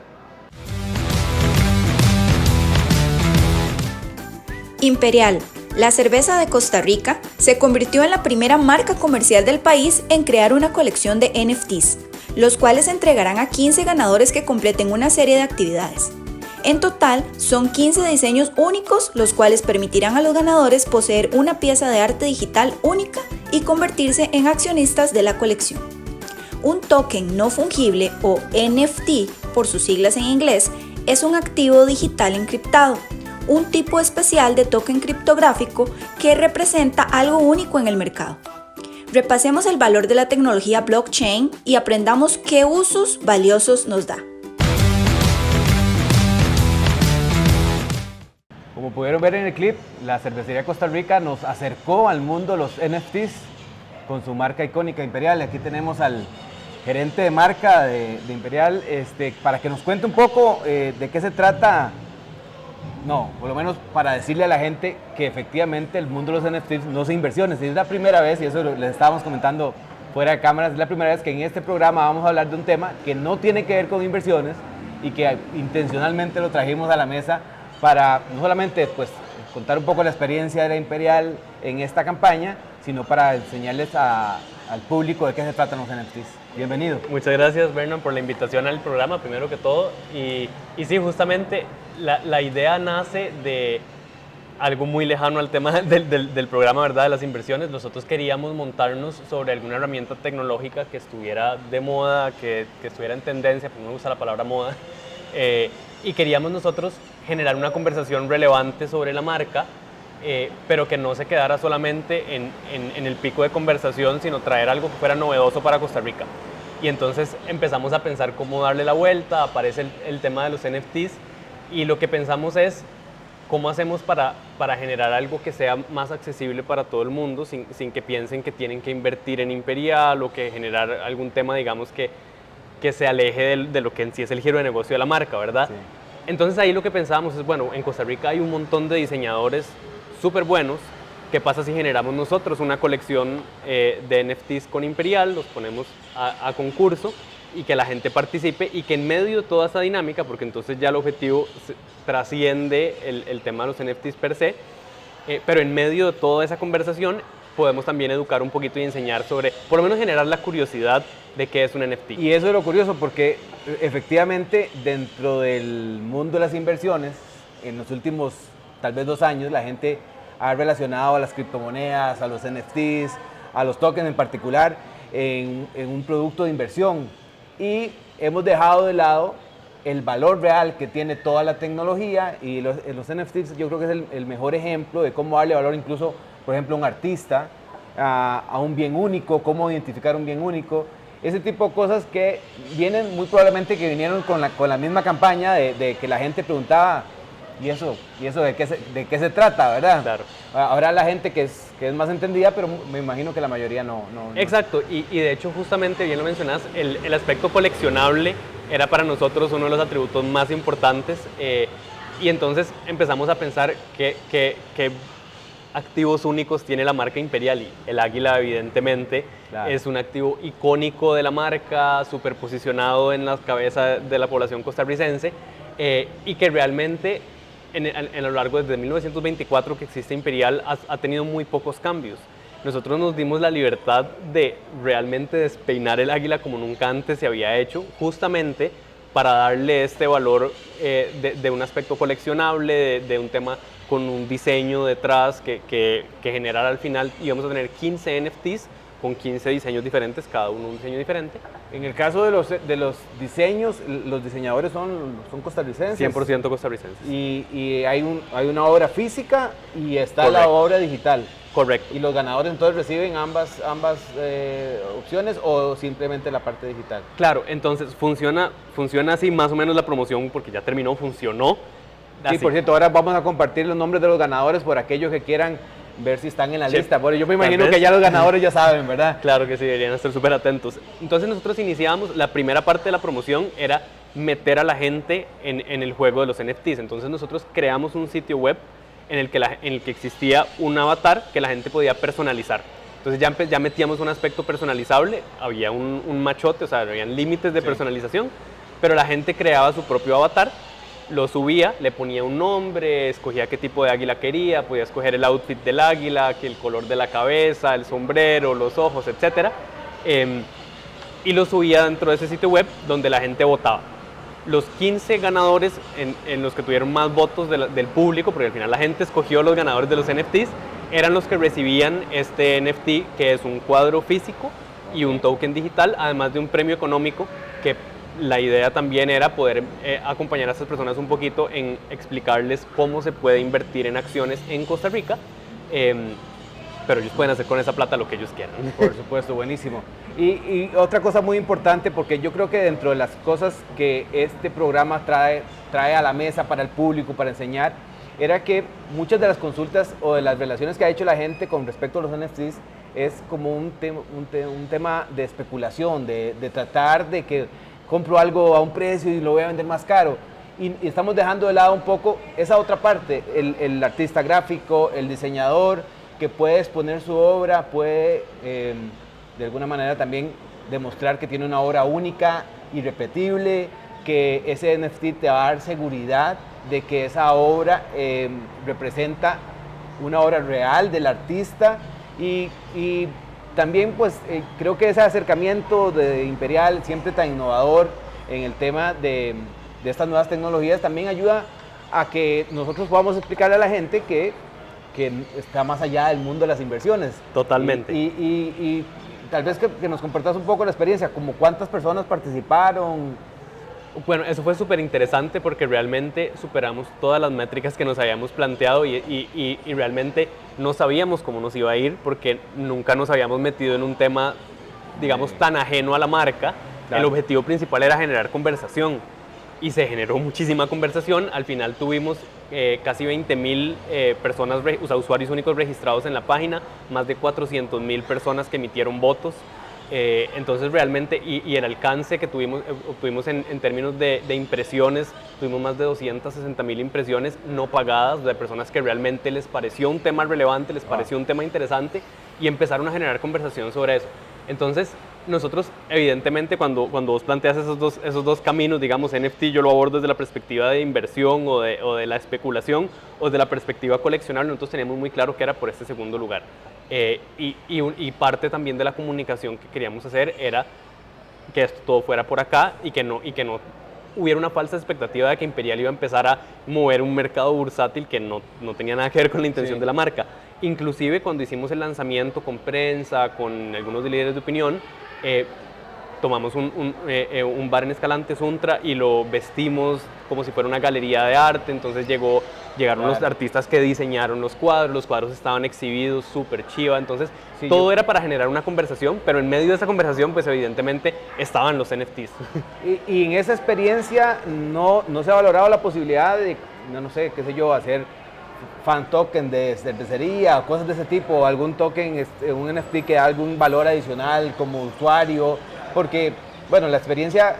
Imperial, la cerveza de Costa Rica, se convirtió en la primera marca comercial del país en crear una colección de NFTs, los cuales se entregarán a 15 ganadores que completen una serie de actividades. En total, son 15 diseños únicos, los cuales permitirán a los ganadores poseer una pieza de arte digital única y convertirse en accionistas de la colección. Un token no fungible, o NFT por sus siglas en inglés, es un activo digital encriptado, un tipo especial de token criptográfico que representa algo único en el mercado. Repasemos el valor de la tecnología blockchain y aprendamos qué usos valiosos nos da. Como pudieron ver en el clip, la cervecería Costa Rica nos acercó al mundo de los NFTs con su marca icónica Imperial. Aquí tenemos al gerente de marca de Imperial para que nos cuente un poco de qué se trata. No, por lo menos para decirle a la gente que efectivamente el mundo de los NFTs no es inversiones. Es la primera vez, y eso les estábamos comentando fuera de cámaras, es la primera vez que en este programa vamos a hablar de un tema que no tiene que ver con inversiones y que intencionalmente lo trajimos a la mesa para no solamente pues, contar un poco la experiencia de la Imperial en esta campaña, sino para enseñarles al público de qué se tratan los NFTs. Bienvenido. Muchas gracias, Bernard, por la invitación al programa, primero que todo. Y sí, justamente la idea nace de algo muy lejano al tema del programa, ¿verdad?, de las inversiones. Nosotros queríamos montarnos sobre alguna herramienta tecnológica que estuviera de moda, que estuviera en tendencia, porque no me gusta la palabra moda, y queríamos nosotros generar una conversación relevante sobre la marca pero que no se quedara solamente en el pico de conversación, sino traer algo que fuera novedoso para Costa Rica. Y entonces empezamos a pensar cómo darle la vuelta, aparece el tema de los NFTs, y lo que pensamos es cómo hacemos para generar algo que sea más accesible para todo el mundo, sin que piensen que tienen que invertir en Imperial o que generar algún tema, digamos, que se aleje de lo que en sí es el giro de negocio de la marca, ¿verdad? Sí. Entonces ahí lo que pensábamos es, bueno, en Costa Rica hay un montón de diseñadores súper buenos. ¿Qué pasa si generamos nosotros una colección de NFTs con Imperial, los ponemos a concurso y que la gente participe, y que en medio de toda esa dinámica, porque entonces ya el objetivo trasciende el tema de los NFTs per se, pero en medio de toda esa conversación podemos también educar un poquito y enseñar sobre, por lo menos generar la curiosidad de qué es un NFT. Y eso es lo curioso, porque efectivamente dentro del mundo de las inversiones, en los últimos tal vez 2 años, la gente ha relacionado a las criptomonedas, a los NFTs, a los tokens en particular, en un producto de inversión. Y hemos dejado de lado el valor real que tiene toda la tecnología, y los NFTs yo creo que es el mejor ejemplo de cómo darle valor incluso, por ejemplo, a un artista, a un bien único, cómo identificar un bien único. Ese tipo de cosas que vienen muy probablemente que vinieron con la misma campaña de que la gente preguntaba, ¿y eso de qué se trata, verdad? Claro. Habrá la gente que es más entendida, pero me imagino que la mayoría no. Exacto, y de hecho justamente, bien lo mencionas, el aspecto coleccionable era para nosotros uno de los atributos más importantes, y entonces empezamos a pensar qué activos únicos tiene la marca Imperial, y el águila evidentemente es un activo icónico de la marca, superposicionado en la cabeza de la población costarricense, y que realmente a lo largo desde 1924 que existe Imperial ha tenido muy pocos cambios. Nosotros nos dimos la libertad de realmente despeinar el águila como nunca antes se había hecho, justamente para darle este valor de un aspecto coleccionable, de un tema con un diseño detrás que generara al final. Íbamos a tener 15 NFTs con 15 diseños diferentes, cada uno un diseño diferente. En el caso de los diseños, los diseñadores son costarricenses. 100% costarricenses. Y hay una obra física y está Correcto. La obra digital. Correcto. ¿Y los ganadores entonces reciben ambas opciones o simplemente la parte digital? Claro, entonces funciona así más o menos la promoción, porque ya funcionó. Sí, por cierto, ahora vamos a compartir los nombres de los ganadores por aquellos que quieran ver si están en la lista. Bueno, yo me imagino que ya los ganadores ya saben, ¿verdad? Claro que sí, deberían estar súper atentos. Entonces nosotros iniciamos, la primera parte de la promoción era meter a la gente en el juego de los NFTs. Entonces nosotros creamos un sitio web en el que existía un avatar que la gente podía personalizar. Entonces ya metíamos un aspecto personalizable, había un machote, o sea, habían límites de personalización, pero la gente creaba su propio avatar, lo subía, le ponía un nombre, escogía qué tipo de águila quería, podía escoger el outfit del águila, que el color de la cabeza, el sombrero, los ojos, etc. Y lo subía dentro de ese sitio web donde la gente votaba. Los 15 ganadores en los que tuvieron más votos del público, porque al final la gente escogió los ganadores de los NFTs, eran los que recibían este NFT, que es un cuadro físico y un token digital, además de un premio económico, que la idea también era poder acompañar a estas personas un poquito en explicarles cómo se puede invertir en acciones en Costa Rica, pero ellos pueden hacer con esa plata lo que ellos quieran. Por supuesto, buenísimo. Y otra cosa muy importante, porque yo creo que dentro de las cosas que este programa trae a la mesa para el público, para enseñar, era que muchas de las consultas o de las relaciones que ha hecho la gente con respecto a los NFTs es como un tema de especulación, de tratar de que compro algo a un precio y lo voy a vender más caro. Y estamos dejando de lado un poco esa otra parte, el artista gráfico, el diseñador, que puede exponer su obra, puede de alguna manera también demostrar que tiene una obra única, irrepetible, que ese NFT te va a dar seguridad de que esa obra representa una obra real del artista, y también pues creo que ese acercamiento de Imperial, siempre tan innovador en el tema de estas nuevas tecnologías, también ayuda a que nosotros podamos explicarle a la gente que está más allá del mundo de las inversiones. Totalmente. Y tal vez que nos compartas un poco la experiencia, como cuántas personas participaron. Bueno, eso fue súper interesante porque realmente superamos todas las métricas que nos habíamos planteado y realmente no sabíamos cómo nos iba a ir porque nunca nos habíamos metido en un tema, digamos, tan ajeno a la marca. Claro. El objetivo principal era generar conversación y se generó muchísima conversación. Al final tuvimos casi 20,000 personas, usuarios únicos registrados en la página, más de 400,000 personas que emitieron votos. Entonces realmente, y el alcance que obtuvimos en términos de impresiones, tuvimos más de 260,000 impresiones no pagadas de personas que realmente les pareció un tema relevante, les pareció un tema interesante y empezaron a generar conversación sobre eso. Entonces nosotros evidentemente cuando vos planteas esos dos caminos, digamos NFT, yo lo abordo desde la perspectiva de inversión o de la especulación o de la perspectiva coleccionable. Nosotros teníamos muy claro que era por este segundo lugar. Y parte también de la comunicación que queríamos hacer era que esto todo fuera por acá y que no hubiera una falsa expectativa de que Imperial iba a empezar a mover un mercado bursátil que no tenía nada que ver con la intención de la marca. Inclusive cuando hicimos el lanzamiento con prensa, con algunos líderes de opinión, tomamos un bar en Escalante Suntra y lo vestimos como si fuera una galería de arte. Entonces llegaron los artistas que diseñaron los cuadros estaban exhibidos súper chiva. Entonces todo era para generar una conversación, pero en medio de esa conversación pues evidentemente estaban los NFTs. Y en esa experiencia no se ha valorado la posibilidad de, no sé, qué sé yo, hacer fan token de cervecería o cosas de ese tipo, o algún token, un NFT que da algún valor adicional como usuario, porque, bueno, la experiencia,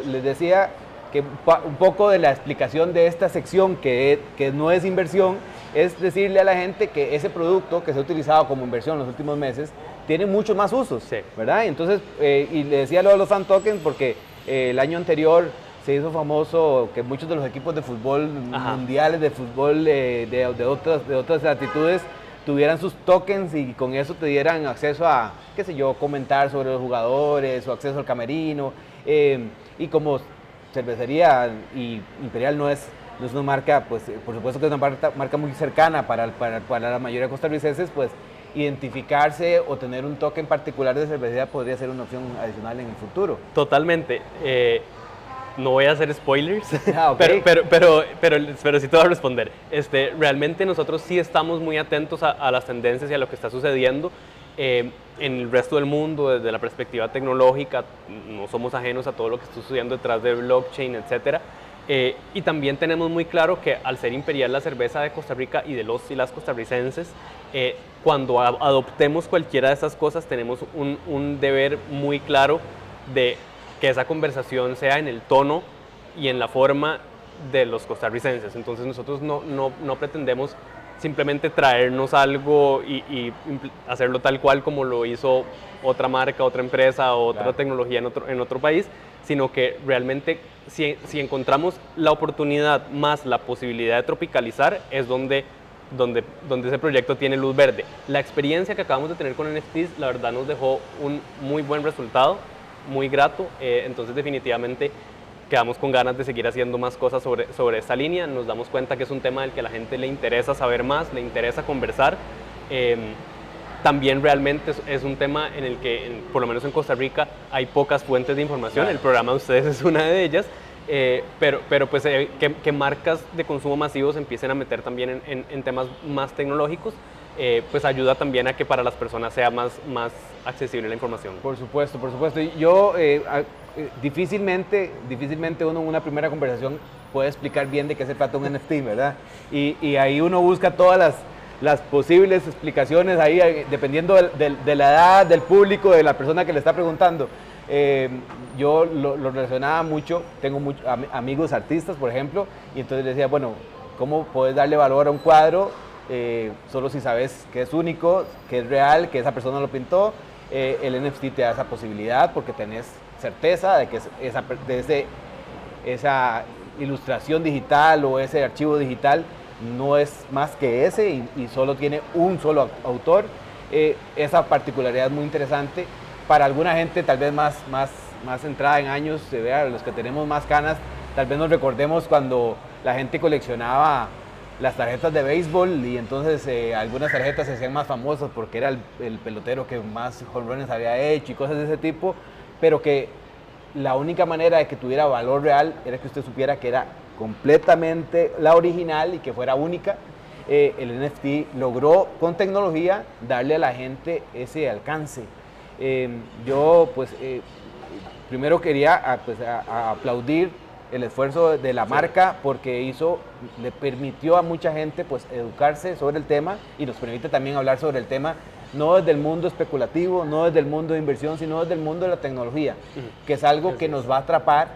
les decía que un poco de la explicación de esta sección que no es inversión, es decirle a la gente que ese producto que se ha utilizado como inversión en los últimos meses tiene muchos más usos, ¿verdad? Entonces, y le decía lo de los fan tokens porque el año anterior se hizo famoso que muchos de los equipos de fútbol mundiales, de fútbol de otras latitudes, tuvieran sus tokens y con eso te dieran acceso a, qué sé yo, comentar sobre los jugadores o acceso al camerino. Y como cervecería y Imperial no es una marca, pues por supuesto que es una marca muy cercana para la mayoría de costarricenses, pues identificarse o tener un token particular de cervecería podría ser una opción adicional en el futuro. Totalmente. No voy a hacer spoilers, Okay. pero sí te voy a responder. Realmente nosotros sí estamos muy atentos a las tendencias y a lo que está sucediendo en el resto del mundo desde la perspectiva tecnológica. No somos ajenos a todo lo que está sucediendo detrás de blockchain, etc. Y también tenemos muy claro que al ser Imperial la cerveza de Costa Rica y de los y las costarricenses, cuando adoptemos cualquiera de esas cosas tenemos un deber muy claro de que esa conversación sea en el tono y en la forma de los costarricenses. Entonces nosotros no pretendemos simplemente traernos algo y hacerlo tal cual como lo hizo otra marca, otra empresa o otra tecnología en otro país, sino que realmente si encontramos la oportunidad más la posibilidad de tropicalizar es donde ese proyecto tiene luz verde. La experiencia que acabamos de tener con NFTs, la verdad nos dejó un muy buen resultado, muy grato, entonces definitivamente quedamos con ganas de seguir haciendo más cosas sobre esta línea. Nos damos cuenta que es un tema del que a la gente le interesa saber más, le interesa conversar. También realmente es un tema en el que, por lo menos en Costa Rica, hay pocas fuentes de información. Claro. El programa de ustedes es una de ellas, pero pues que marcas de consumo masivos empiecen a meter también en temas más tecnológicos, pues ayuda también a que para las personas sea más accesible la información. Por supuesto. Yo difícilmente uno en una primera conversación puede explicar bien de qué se trata un NFT, ¿verdad? Y ahí uno busca todas las posibles explicaciones ahí, dependiendo de la edad, del público, de la persona que le está preguntando. Yo lo relacionaba mucho, tengo muchos amigos artistas, por ejemplo, y entonces decía, bueno, ¿cómo puedes darle valor a un cuadro? Solo si sabes que es único, que es real, que esa persona lo pintó. El NFT te da esa posibilidad porque tenés certeza de que esa ilustración digital o ese archivo digital no es más que ese y solo tiene un solo autor. Esa particularidad es muy interesante para alguna gente tal vez más centrada en años, los que tenemos más canas, tal vez nos recordemos cuando la gente coleccionaba las tarjetas de béisbol y entonces algunas tarjetas se hacían más famosas porque era el pelotero que más home runs había hecho y cosas de ese tipo, pero que la única manera de que tuviera valor real era que usted supiera que era completamente la original y que fuera única. El NFT logró con tecnología darle a la gente ese alcance. Yo pues primero quería aplaudir el esfuerzo de la marca porque le permitió a mucha gente pues educarse sobre el tema y nos permite también hablar sobre el tema no desde el mundo especulativo, no desde el mundo de inversión, sino desde el mundo de la tecnología, que es algo que nos va a atrapar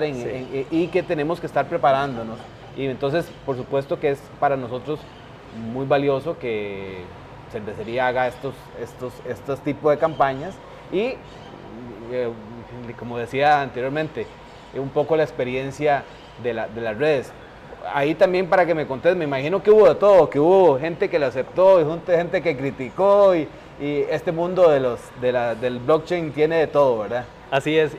y que tenemos que estar preparándonos. Y entonces, por supuesto que es para nosotros muy valioso que Cervecería haga estos tipos de campañas y, como decía anteriormente, un poco la experiencia de las redes. Ahí también para que me contes, me imagino que hubo de todo, que hubo gente que lo aceptó y gente que criticó y este mundo del blockchain tiene de todo, ¿verdad? Así es,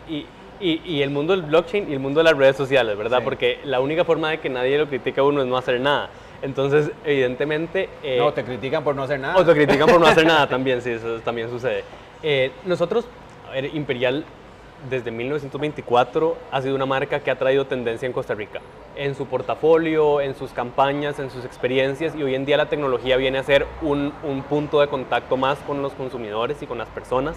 y el mundo del blockchain y el mundo de las redes sociales, ¿verdad? Sí. Porque la única forma de que nadie lo critique a uno es no hacer nada. Entonces, evidentemente... no, te critican por no hacer nada. O te critican por no hacer nada también, sí, eso también sucede. Nosotros, Imperial, desde 1924 ha sido una marca que ha traído tendencia en Costa Rica, en su portafolio, en sus campañas, en sus experiencias, y hoy en día la tecnología viene a ser un punto de contacto más con los consumidores y con las personas,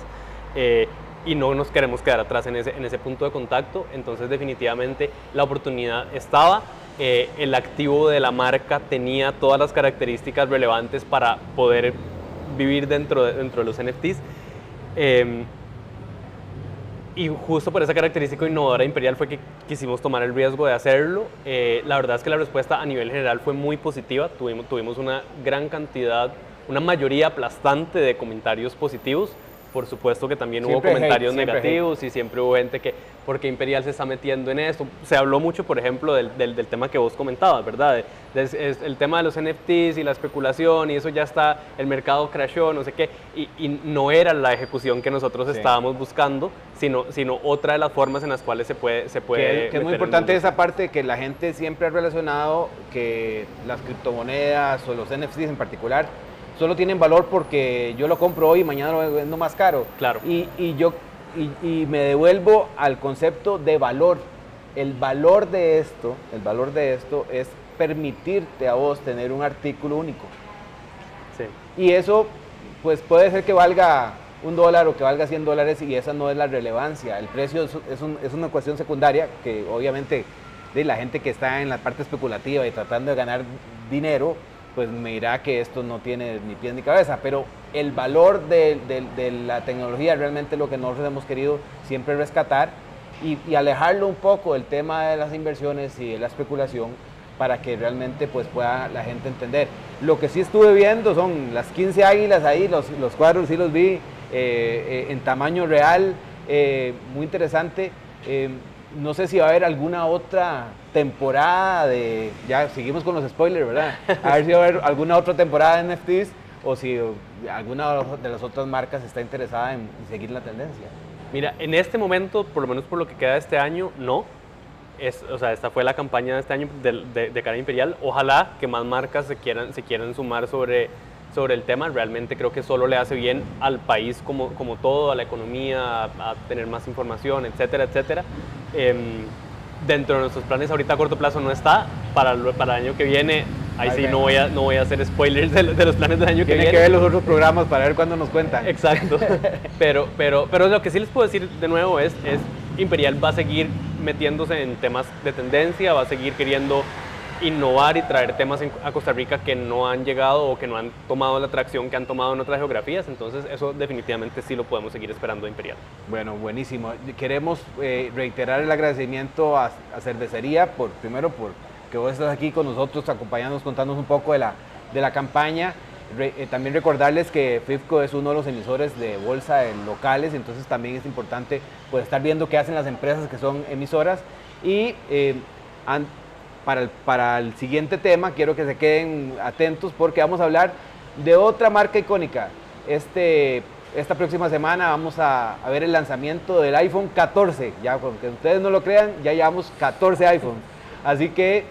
y no nos queremos quedar atrás en ese punto de contacto. Entonces definitivamente la oportunidad estaba, el activo de la marca tenía todas las características relevantes para poder vivir dentro de los NFTs. Y justo por esa característica innovadora de Imperial fue que quisimos tomar el riesgo de hacerlo. La verdad es que la respuesta a nivel general fue muy positiva. Tuvimos una gran cantidad, una mayoría aplastante de comentarios positivos. Por supuesto que también hubo comentarios negativos y siempre hubo gente que, ¿por qué Imperial se está metiendo en esto? Se habló mucho, por ejemplo, del tema que vos comentabas, ¿verdad? El tema de los NFTs y la especulación y eso ya está, el mercado crashó, no sé qué, y no era la ejecución que nosotros estábamos buscando, sino otra de las formas en las cuales se puede que es muy importante esa parte que la gente siempre ha relacionado que las criptomonedas o los NFTs en particular solo tienen valor porque yo lo compro hoy y mañana lo vendo más caro. Claro. Y me devuelvo al concepto de valor. El valor de esto es permitirte a vos tener un artículo único. Sí. Y eso, pues puede ser que valga $1 o que valga $100 y esa no es la relevancia. El precio es una cuestión secundaria que obviamente de la gente que está en la parte especulativa y tratando de ganar dinero, pues me dirá que esto no tiene ni pies ni cabeza, pero el valor de la tecnología realmente lo que nosotros hemos querido siempre rescatar y alejarlo un poco del tema de las inversiones y de la especulación para que realmente pues pueda la gente entender. Lo que sí estuve viendo son las 15 águilas ahí, los cuadros sí los vi en tamaño real, muy interesante. No sé si va a haber alguna otra temporada ya seguimos con los spoilers, ¿verdad? A ver si va a haber alguna otra temporada de NFTs o si alguna de las otras marcas está interesada en seguir la tendencia. Mira, en este momento, por lo menos por lo que queda de este año, no. O sea, esta fue la campaña de este año de cara Imperial. Ojalá que más marcas se quieran sumar sobre el tema. Realmente creo que solo le hace bien al país como todo, a la economía, a tener más información, etcétera, etcétera. Dentro de nuestros planes ahorita a corto plazo no está. Para el año que viene, ahí sí no voy a hacer spoilers de los planes del año que viene. Tienen que ver los otros programas para ver cuándo nos cuentan. Exacto. pero lo que sí les puedo decir de nuevo es Imperial va a seguir metiéndose en temas de tendencia, va a seguir queriendo innovar y traer temas a Costa Rica que no han llegado o que no han tomado la atracción que han tomado en otras geografías. Entonces eso definitivamente sí lo podemos seguir esperando de Imperial. Bueno, buenísimo. Queremos reiterar el agradecimiento a Cervecería primero por que vos estás aquí con nosotros acompañándonos, contándonos un poco de la campaña. También recordarles que FIFCO es uno de los emisores de bolsa locales, entonces también es importante pues, estar viendo qué hacen las empresas que son emisoras. Y para el siguiente tema quiero que se queden atentos porque vamos a hablar de otra marca icónica. Esta próxima semana vamos a ver el lanzamiento del iPhone 14. Ya, aunque ustedes no lo crean, ya llevamos 14 iPhones. Así que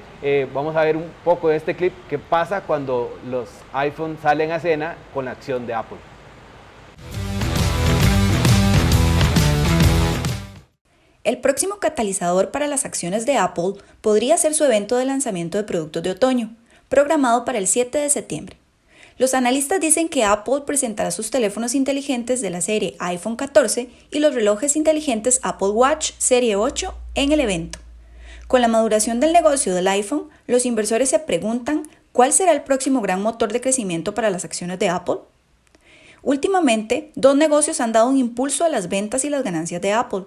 vamos a ver un poco de este clip que pasa cuando los iPhones salen a escena con la acción de Apple. el próximo catalizador para las acciones de Apple podría ser su evento de lanzamiento de productos de otoño, programado para el 7 de septiembre. Los analistas dicen que Apple presentará sus teléfonos inteligentes de la serie iPhone 14 y los relojes inteligentes Apple Watch Serie 8 en el evento. Con la maduración del negocio del iPhone, los inversores se preguntan cuál será el próximo gran motor de crecimiento para las acciones de Apple. Últimamente, dos negocios han dado un impulso a las ventas y las ganancias de Apple: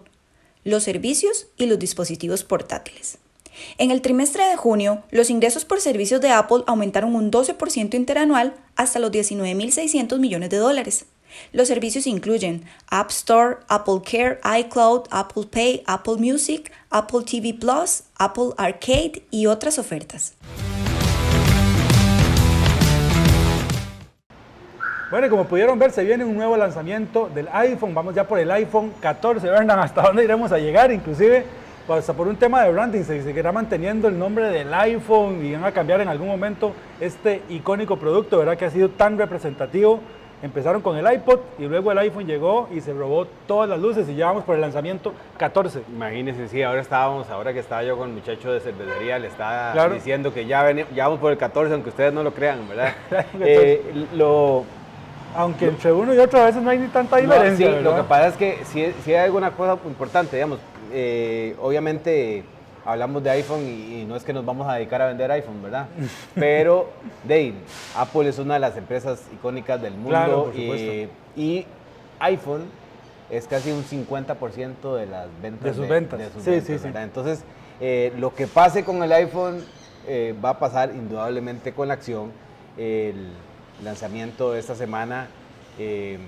los servicios y los dispositivos portátiles. En el trimestre de junio, los ingresos por servicios de Apple aumentaron un 12% interanual hasta los $19.600 millones. Los servicios incluyen App Store, Apple Care, iCloud, Apple Pay, Apple Music, Apple TV Plus, Apple Arcade y otras ofertas. Bueno, y como pudieron ver, se viene un nuevo lanzamiento del iPhone. Vamos ya por el iPhone 14, ¿verdad? ¿Hasta dónde iremos a llegar? Inclusive, hasta por un tema de branding, se seguirá manteniendo el nombre del iPhone y van a cambiar en algún momento este icónico producto, ¿verdad? Que ha sido tan representativo. Empezaron con el iPod y luego el iPhone llegó y se robó todas las luces y ya vamos por el lanzamiento 14. Imagínense, sí, ahora que estaba yo con el muchacho de cervecería, le estaba diciendo que ya vamos por el 14, aunque ustedes no lo crean, ¿verdad? Aunque entre uno y otro a veces no hay ni tanta diferencia. No, sí, lo que pasa es que sí hay alguna cosa importante, digamos. Obviamente hablamos de iPhone y no es que nos vamos a dedicar a vender iPhone, ¿verdad? Pero Dave, Apple es una de las empresas icónicas del mundo, claro, por supuesto. Y iPhone es casi un 50% de las ventas. De sus ventas. Sí. Entonces, lo que pase con el iPhone va a pasar indudablemente con la acción. El lanzamiento de esta semana, de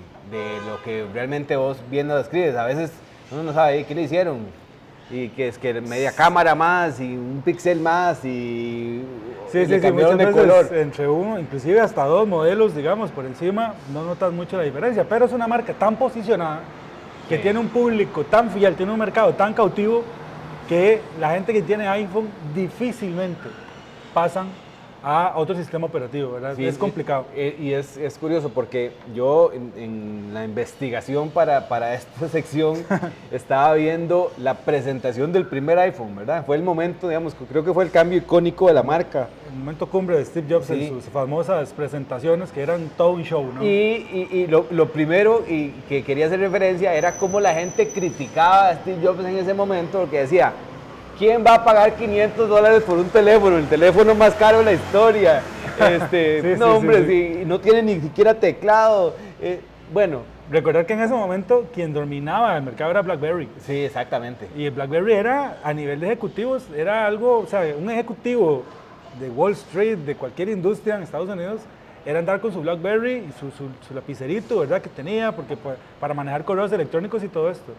lo que realmente vos bien lo describes. A veces uno no sabe qué le hicieron, y que es que media cámara más y un píxel más y cambiaron de color. Entre uno, inclusive hasta dos modelos, digamos, por encima, no notas mucho la diferencia, pero es una marca tan posicionada que tiene un público tan fiel, tiene un mercado tan cautivo que la gente que tiene iPhone difícilmente pasan a otro sistema operativo, ¿verdad? Sí, es complicado. Y es curioso porque yo en la investigación para esta sección estaba viendo la presentación del primer iPhone, ¿verdad? Fue el momento, digamos, creo que fue el cambio icónico de la marca. El momento cumbre de Steve Jobs en sus famosas presentaciones que eran todo un show, ¿no? Y lo primero que quería hacer referencia era cómo la gente criticaba a Steve Jobs en ese momento, porque decía: ¿quién va a pagar $500 por un teléfono? El teléfono más caro de la historia. No tiene ni siquiera teclado. Bueno. Recordar que en ese momento quien dominaba el mercado era BlackBerry. Sí, exactamente. Y el BlackBerry era, a nivel de ejecutivos, era algo, o sea, un ejecutivo de Wall Street, de cualquier industria en Estados Unidos, era andar con su BlackBerry y su lapicerito, ¿verdad? Que tenía, porque para manejar correos electrónicos y todo esto.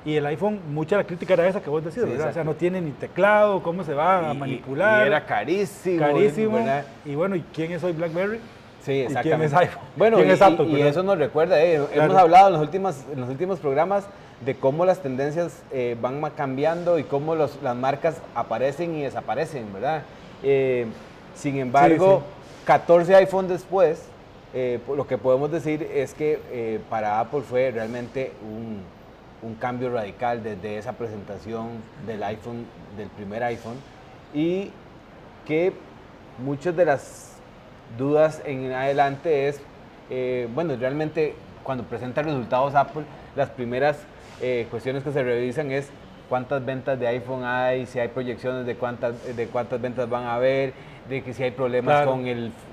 Y el iPhone, mucha de la crítica era esa que vos decís, ¿verdad? O sea, no tiene ni teclado, ¿cómo se va a manipular? Y era carísimo. Carísimo. ¿Verdad? Y bueno, ¿y quién es hoy BlackBerry? Sí, exactamente. ¿Y quién es iPhone? Bueno, ¿Quién es Apple, y eso nos recuerda, claro. Hemos hablado en los últimos programas de cómo las tendencias van cambiando y cómo las marcas aparecen y desaparecen, ¿verdad? Sin embargo, 14 iPhone después, lo que podemos decir es que para Apple fue realmente un cambio radical desde esa presentación del iPhone, del primer iPhone, y que muchas de las dudas en adelante es, realmente cuando presenta resultados Apple, las primeras cuestiones que se revisan es cuántas ventas de iPhone hay, si hay proyecciones de cuántas ventas van a haber, de que si hay problemas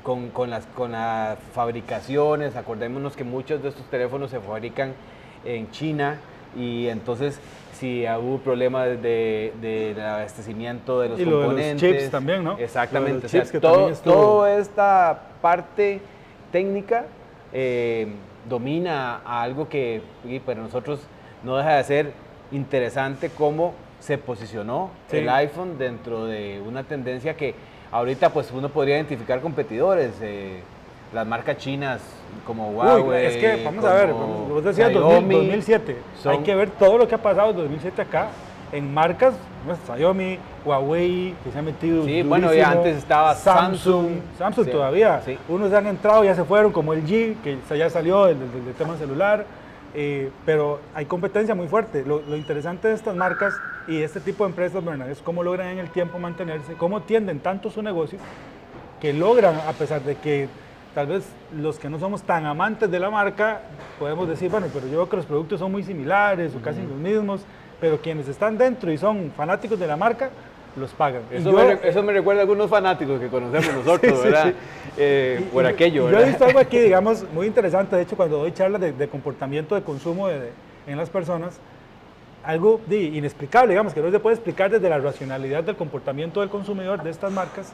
con las fabricaciones. Acordémonos que muchos de estos teléfonos se fabrican en China, y entonces si hubo problemas de abastecimiento de los componentes. Y los chips también, ¿no? Exactamente. Toda esta parte técnica domina a algo que para nosotros no deja de ser interesante cómo se posicionó el iPhone dentro de una tendencia que ahorita pues uno podría identificar competidores. Las marcas chinas como Huawei. Es que, vamos a ver, vos decías 2007. Hay que ver todo lo que ha pasado en 2007 acá en marcas, Xiaomi, Huawei, que se ha metido. Sí, bueno, y antes estaba Samsung todavía. Sí. Unos han entrado, ya se fueron, como el G, que ya salió del tema celular. pero hay competencia muy fuerte. Lo interesante de estas marcas y de este tipo de empresas, ¿verdad?, es cómo logran en el tiempo mantenerse, cómo tienden tanto su negocio, que logran, a pesar de que tal vez los que no somos tan amantes de la marca, podemos decir, bueno, pero yo veo que los productos son muy similares o casi los mismos, pero quienes están dentro y son fanáticos de la marca, los pagan. Eso me recuerda a algunos fanáticos que conocemos nosotros, sí, ¿verdad? Sí. Por aquello, ¿verdad? Yo he visto algo aquí, digamos, muy interesante, de hecho, cuando doy charlas de comportamiento de consumo en las personas, algo inexplicable, digamos, que no se puede explicar desde la racionalidad del comportamiento del consumidor de estas marcas.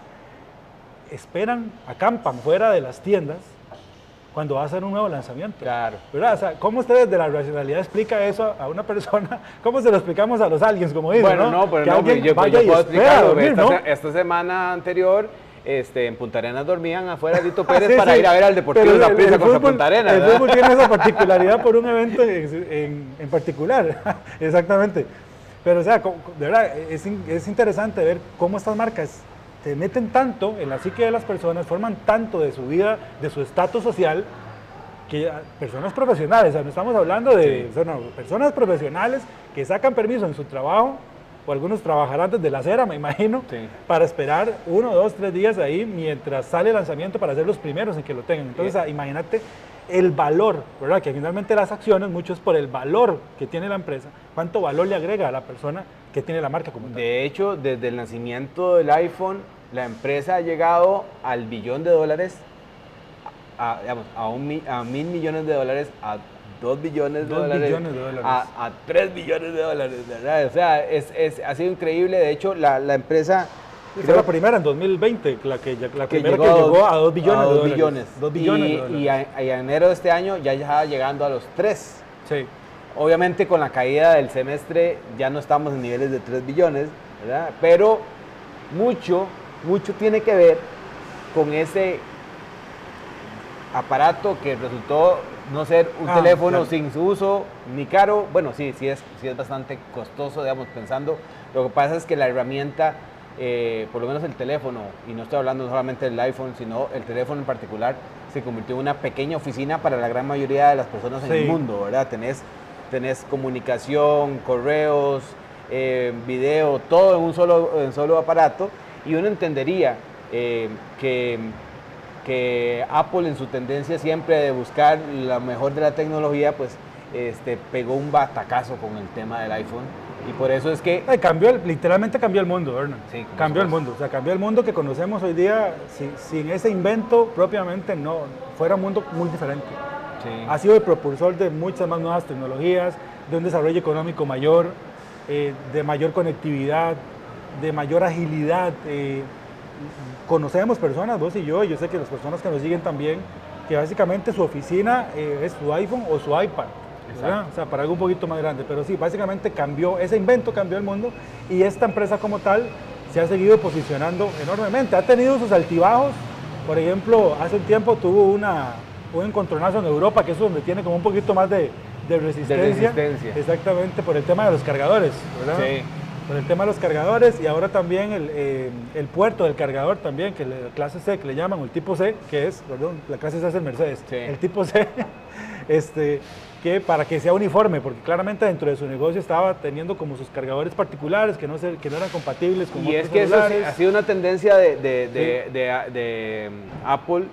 Esperan, acampan fuera de las tiendas cuando va a hacer un nuevo lanzamiento. Claro. ¿Verdad? O sea, ¿cómo usted desde la racionalidad explica eso a una persona? ¿Cómo se lo explicamos a los aliens, como dicen? Bueno, no, pero no, yo puedo explicarlo. Esta semana anterior, en Punta Arenas dormían afuera de Lito Pérez para ir a ver al Deportivo Saprissa contra Punta Arenas. El fútbol tiene esa particularidad por un evento en particular, exactamente. Pero, o sea, de verdad, es interesante ver cómo estas marcas se meten tanto en la psique de las personas, forman tanto de su vida, de su estatus social, que personas profesionales, o sea, no estamos hablando de personas profesionales que sacan permiso en su trabajo, o algunos trabajarán desde la acera, me imagino, para esperar 1, 2, 3 días ahí mientras sale el lanzamiento para ser los primeros en que lo tengan. Entonces, imagínate el valor, ¿verdad? Que finalmente las acciones, mucho es por el valor que tiene la empresa, cuánto valor le agrega a la persona que tiene la marca como tal. De hecho, desde el nacimiento del iPhone, la empresa ha llegado al $1 billón, a 1.000 millones de dólares, a $2 billones, a $3 billones, ¿verdad? O sea, ha sido increíble. De hecho, la empresa... Fue la primera en 2020, la primera que llegó a $2 billones. $2 billones. Y a enero de este año ya estaba llegando a los 3. Sí. Obviamente con la caída del semestre ya no estamos en niveles de 3 billones, ¿verdad? Pero mucho tiene que ver con ese aparato que resultó no ser un teléfono sin su uso ni caro. Bueno, sí es bastante costoso, digamos, pensando. Lo que pasa es que la herramienta, por lo menos el teléfono, y no estoy hablando solamente del iPhone, sino el teléfono en particular, se convirtió en una pequeña oficina para la gran mayoría de las personas en el mundo, ¿verdad? Tenés comunicación, correos, video, todo en un solo aparato, y uno entendería que Apple, en su tendencia siempre de buscar la mejor de la tecnología, pues pegó un batacazo con el tema del iPhone, y por eso es que... literalmente cambió el mundo, ¿verdad? Sí, cambió el mundo, o sea, cambió el mundo que conocemos hoy día. Sin ese invento propiamente no fuera un mundo muy diferente. Sí. Ha sido el propulsor de muchas más nuevas tecnologías, de un desarrollo económico mayor, de mayor conectividad, de mayor agilidad. Conocemos personas, vos y yo sé que las personas que nos siguen también, que básicamente su oficina es su iPhone o su iPad, ¿verdad? O sea, para algo un poquito más grande, pero sí, básicamente ese invento cambió el mundo, y esta empresa como tal se ha seguido posicionando enormemente. Ha tenido sus altibajos. Por ejemplo, hace un tiempo tuvo un encontronazo en Europa, que es donde tiene como un poquito más de resistencia. Exactamente, por el tema de los cargadores, ¿verdad? Sí. Por el tema de los cargadores, y ahora también el puerto del cargador también, que la clase C, que le llaman, o el tipo C, que es, perdón, la clase C es el Mercedes, sí. El tipo C, que para que sea uniforme, porque claramente dentro de su negocio estaba teniendo como sus cargadores particulares que no eran compatibles con otros celulares. Y es que eso ha sido una tendencia de Apple,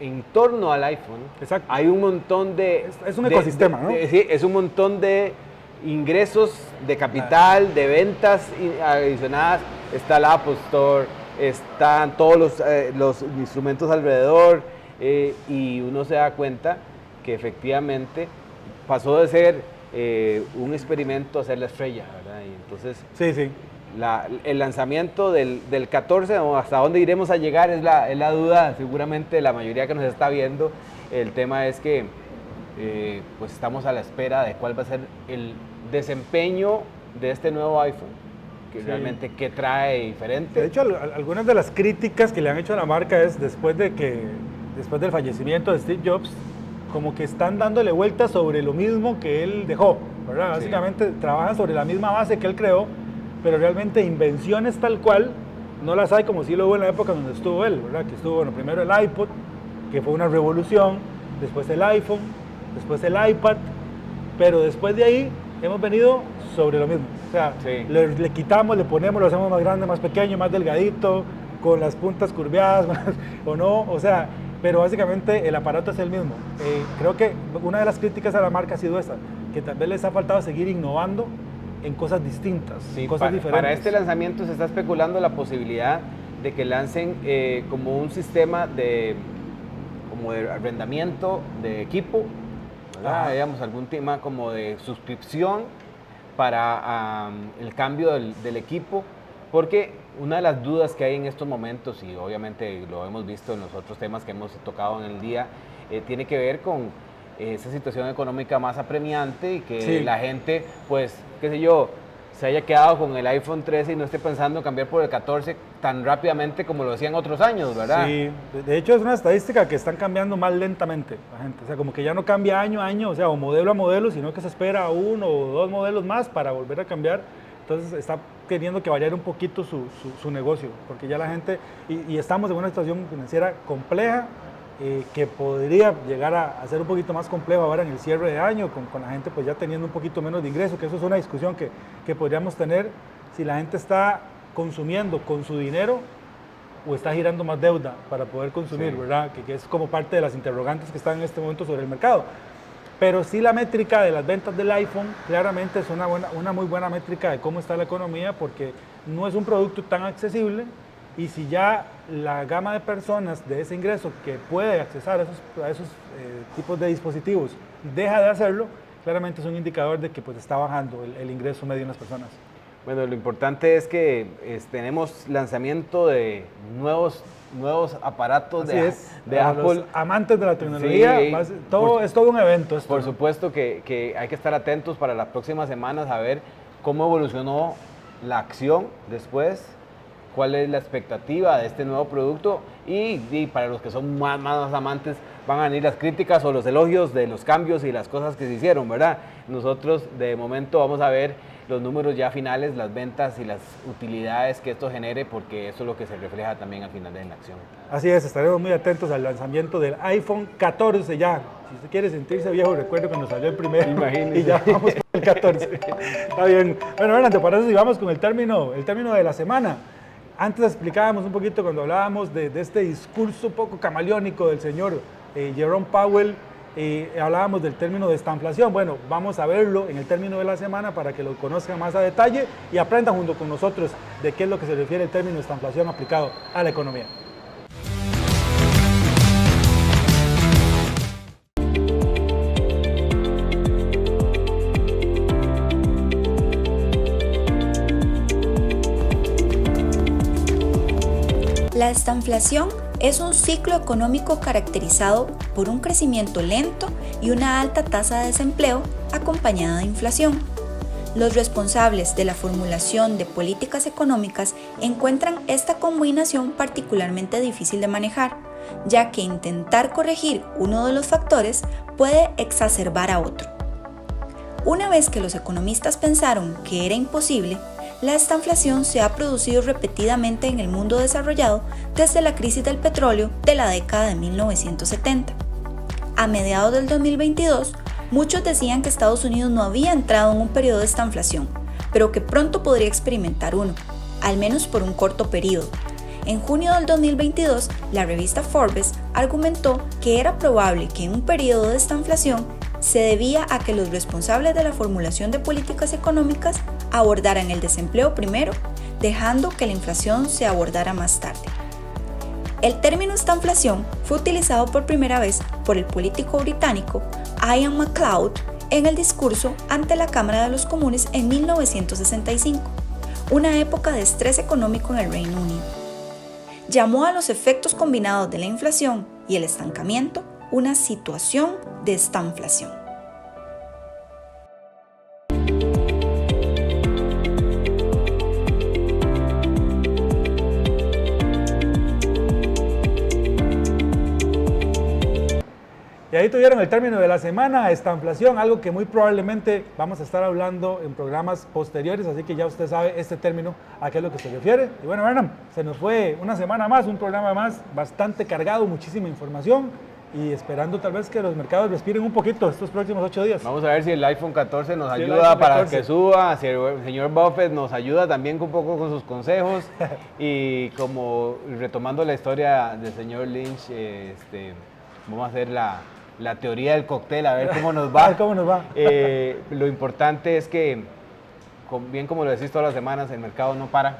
en torno al iPhone. Exacto. Hay un montón de... Es un ecosistema, ¿no? Sí, es un montón de ingresos de capital, de ventas adicionadas. Está la Apple Store, están todos los instrumentos alrededor, y uno se da cuenta que efectivamente pasó de ser un experimento a ser la estrella, ¿verdad? Y entonces sí. El lanzamiento del 14, o hasta dónde iremos a llegar, es la duda seguramente la mayoría que nos está viendo. El tema es que pues estamos a la espera de cuál va a ser el desempeño de este nuevo iPhone, que realmente qué trae diferente. De hecho, algunas de las críticas que le han hecho a la marca es después del fallecimiento de Steve Jobs, como que están dándole vueltas sobre lo mismo que él dejó, ¿verdad? Básicamente trabajan sobre la misma base que él creó, pero realmente invenciones tal cual no las hay como sí lo hubo en la época donde estuvo él, ¿verdad? Que estuvo, primero el iPod, que fue una revolución, después el iPhone, después el iPad, pero después de ahí hemos venido sobre lo mismo. O sea, Sí. le quitamos, le ponemos, lo hacemos más grande, más pequeño, más delgadito, con las puntas curveadas o no, o sea, pero básicamente el aparato es el mismo. Creo que una de las críticas a la marca ha sido esa, que tal vez les ha faltado seguir innovando en cosas distintas, Sí, cosas diferentes. para este lanzamiento se está especulando la posibilidad de que lancen como un sistema como de arrendamiento de equipo, ¿verdad? Digamos, algún tema como de suscripción para el cambio del equipo, porque una de las dudas que hay en estos momentos, y obviamente lo hemos visto en los otros temas que hemos tocado en el día, tiene que ver con esa situación económica más apremiante y que Sí. la gente, pues, qué sé yo, se haya quedado con el iPhone 13 y no esté pensando en cambiar por el 14 tan rápidamente como lo hacían otros años, ¿verdad? Sí, de hecho es una estadística que están cambiando más lentamente la gente, o sea, como que ya no cambia año a año, o sea, o modelo a modelo, sino que se espera uno o dos modelos más para volver a cambiar, entonces está queriendo que variar un poquito su negocio, porque ya la gente, y estamos en una situación financiera compleja, que podría llegar a ser un poquito más complejo ahora en el cierre de año, con la gente pues ya teniendo un poquito menos de ingreso, que eso es una discusión que podríamos tener si la gente está consumiendo con su dinero o está girando más deuda para poder consumir, Sí. ¿verdad? Que es como parte de las interrogantes que están en este momento sobre el mercado. Pero sí la métrica de las ventas del iPhone claramente es una muy buena métrica de cómo está la economía, porque no es un producto tan accesible, y si ya la gama de personas de ese ingreso que puede accesar a esos tipos de dispositivos deja de hacerlo, claramente es un indicador de que pues está bajando el ingreso medio en las personas. Bueno, lo importante es que tenemos lanzamiento de nuevos aparatos Así es, de a Apple. los amantes de la tecnología, Sí, es todo un evento esto. Por supuesto que hay que estar atentos para las próximas semanas a ver cómo evolucionó la acción después, cuál es la expectativa de este nuevo producto y para los que son más amantes van a venir las críticas o los elogios de los cambios y las cosas que se hicieron, ¿verdad? Nosotros de momento vamos a ver los números ya finales, las ventas y las utilidades que esto genere, porque eso es lo que se refleja también al final de la acción. Así es, estaremos muy atentos al lanzamiento del iPhone 14 ya. Si usted quiere sentirse viejo, recuerde cuando salió el primero. Imagínese. Y ya vamos con el 14. Está bien. Bueno, Hernán, ¿te parece si vamos con el término de la semana? Antes explicábamos un poquito cuando hablábamos de este discurso un poco camaleónico del señor Jerome Powell, hablábamos del término de estanflación. Bueno, vamos a verlo en el término de la semana para que lo conozcan más a detalle y aprendan junto con nosotros de qué es lo que se refiere el término de estanflación aplicado a la economía. La estanflación es un ciclo económico caracterizado por un crecimiento lento y una alta tasa de desempleo acompañada de inflación. Los responsables de la formulación de políticas económicas encuentran esta combinación particularmente difícil de manejar, ya que intentar corregir uno de los factores puede exacerbar a otro. Una vez que los economistas pensaron que era imposible, la estanflación se ha producido repetidamente en el mundo desarrollado desde la crisis del petróleo de la década de 1970. A mediados del 2022, muchos decían que Estados Unidos no había entrado en un periodo de estanflación, pero que pronto podría experimentar uno, al menos por un corto periodo. En junio del 2022, la revista Forbes argumentó que era probable que en un periodo de estanflación se debía a que los responsables de la formulación de políticas económicas abordaran el desempleo primero, dejando que la inflación se abordara más tarde. El término estanflación fue utilizado por primera vez por el político británico Ian MacLeod en el discurso ante la Cámara de los Comunes en 1965, una época de estrés económico en el Reino Unido. Llamó a los efectos combinados de la inflación y el estancamiento una situación de estanflación. Y ahí tuvieron el término de la semana, estanflación, algo que muy probablemente vamos a estar hablando en programas posteriores, así que ya usted sabe este término a qué es lo que se refiere. Y bueno, Hernán, se nos fue una semana más, un programa más, bastante cargado, muchísima información. y esperando tal vez que los mercados respiren un poquito estos próximos 8 días. Vamos a ver si el iPhone 14 nos Sí, ayuda iPhone para 14. que suba, si el señor Buffett nos ayuda también un poco con sus consejos y como retomando la historia del señor Lynch, vamos a hacer la teoría del cóctel, a ver cómo nos va. A ver cómo nos va. Lo importante es que, bien como lo decís todas las semanas, el mercado no para,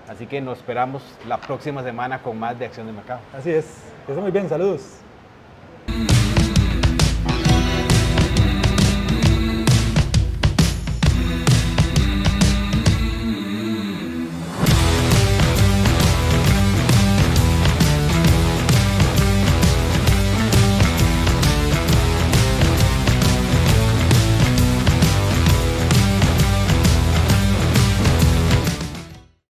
así que nos esperamos la próxima semana con más de Acción de Mercado. Así es. Que esté muy bien, saludos.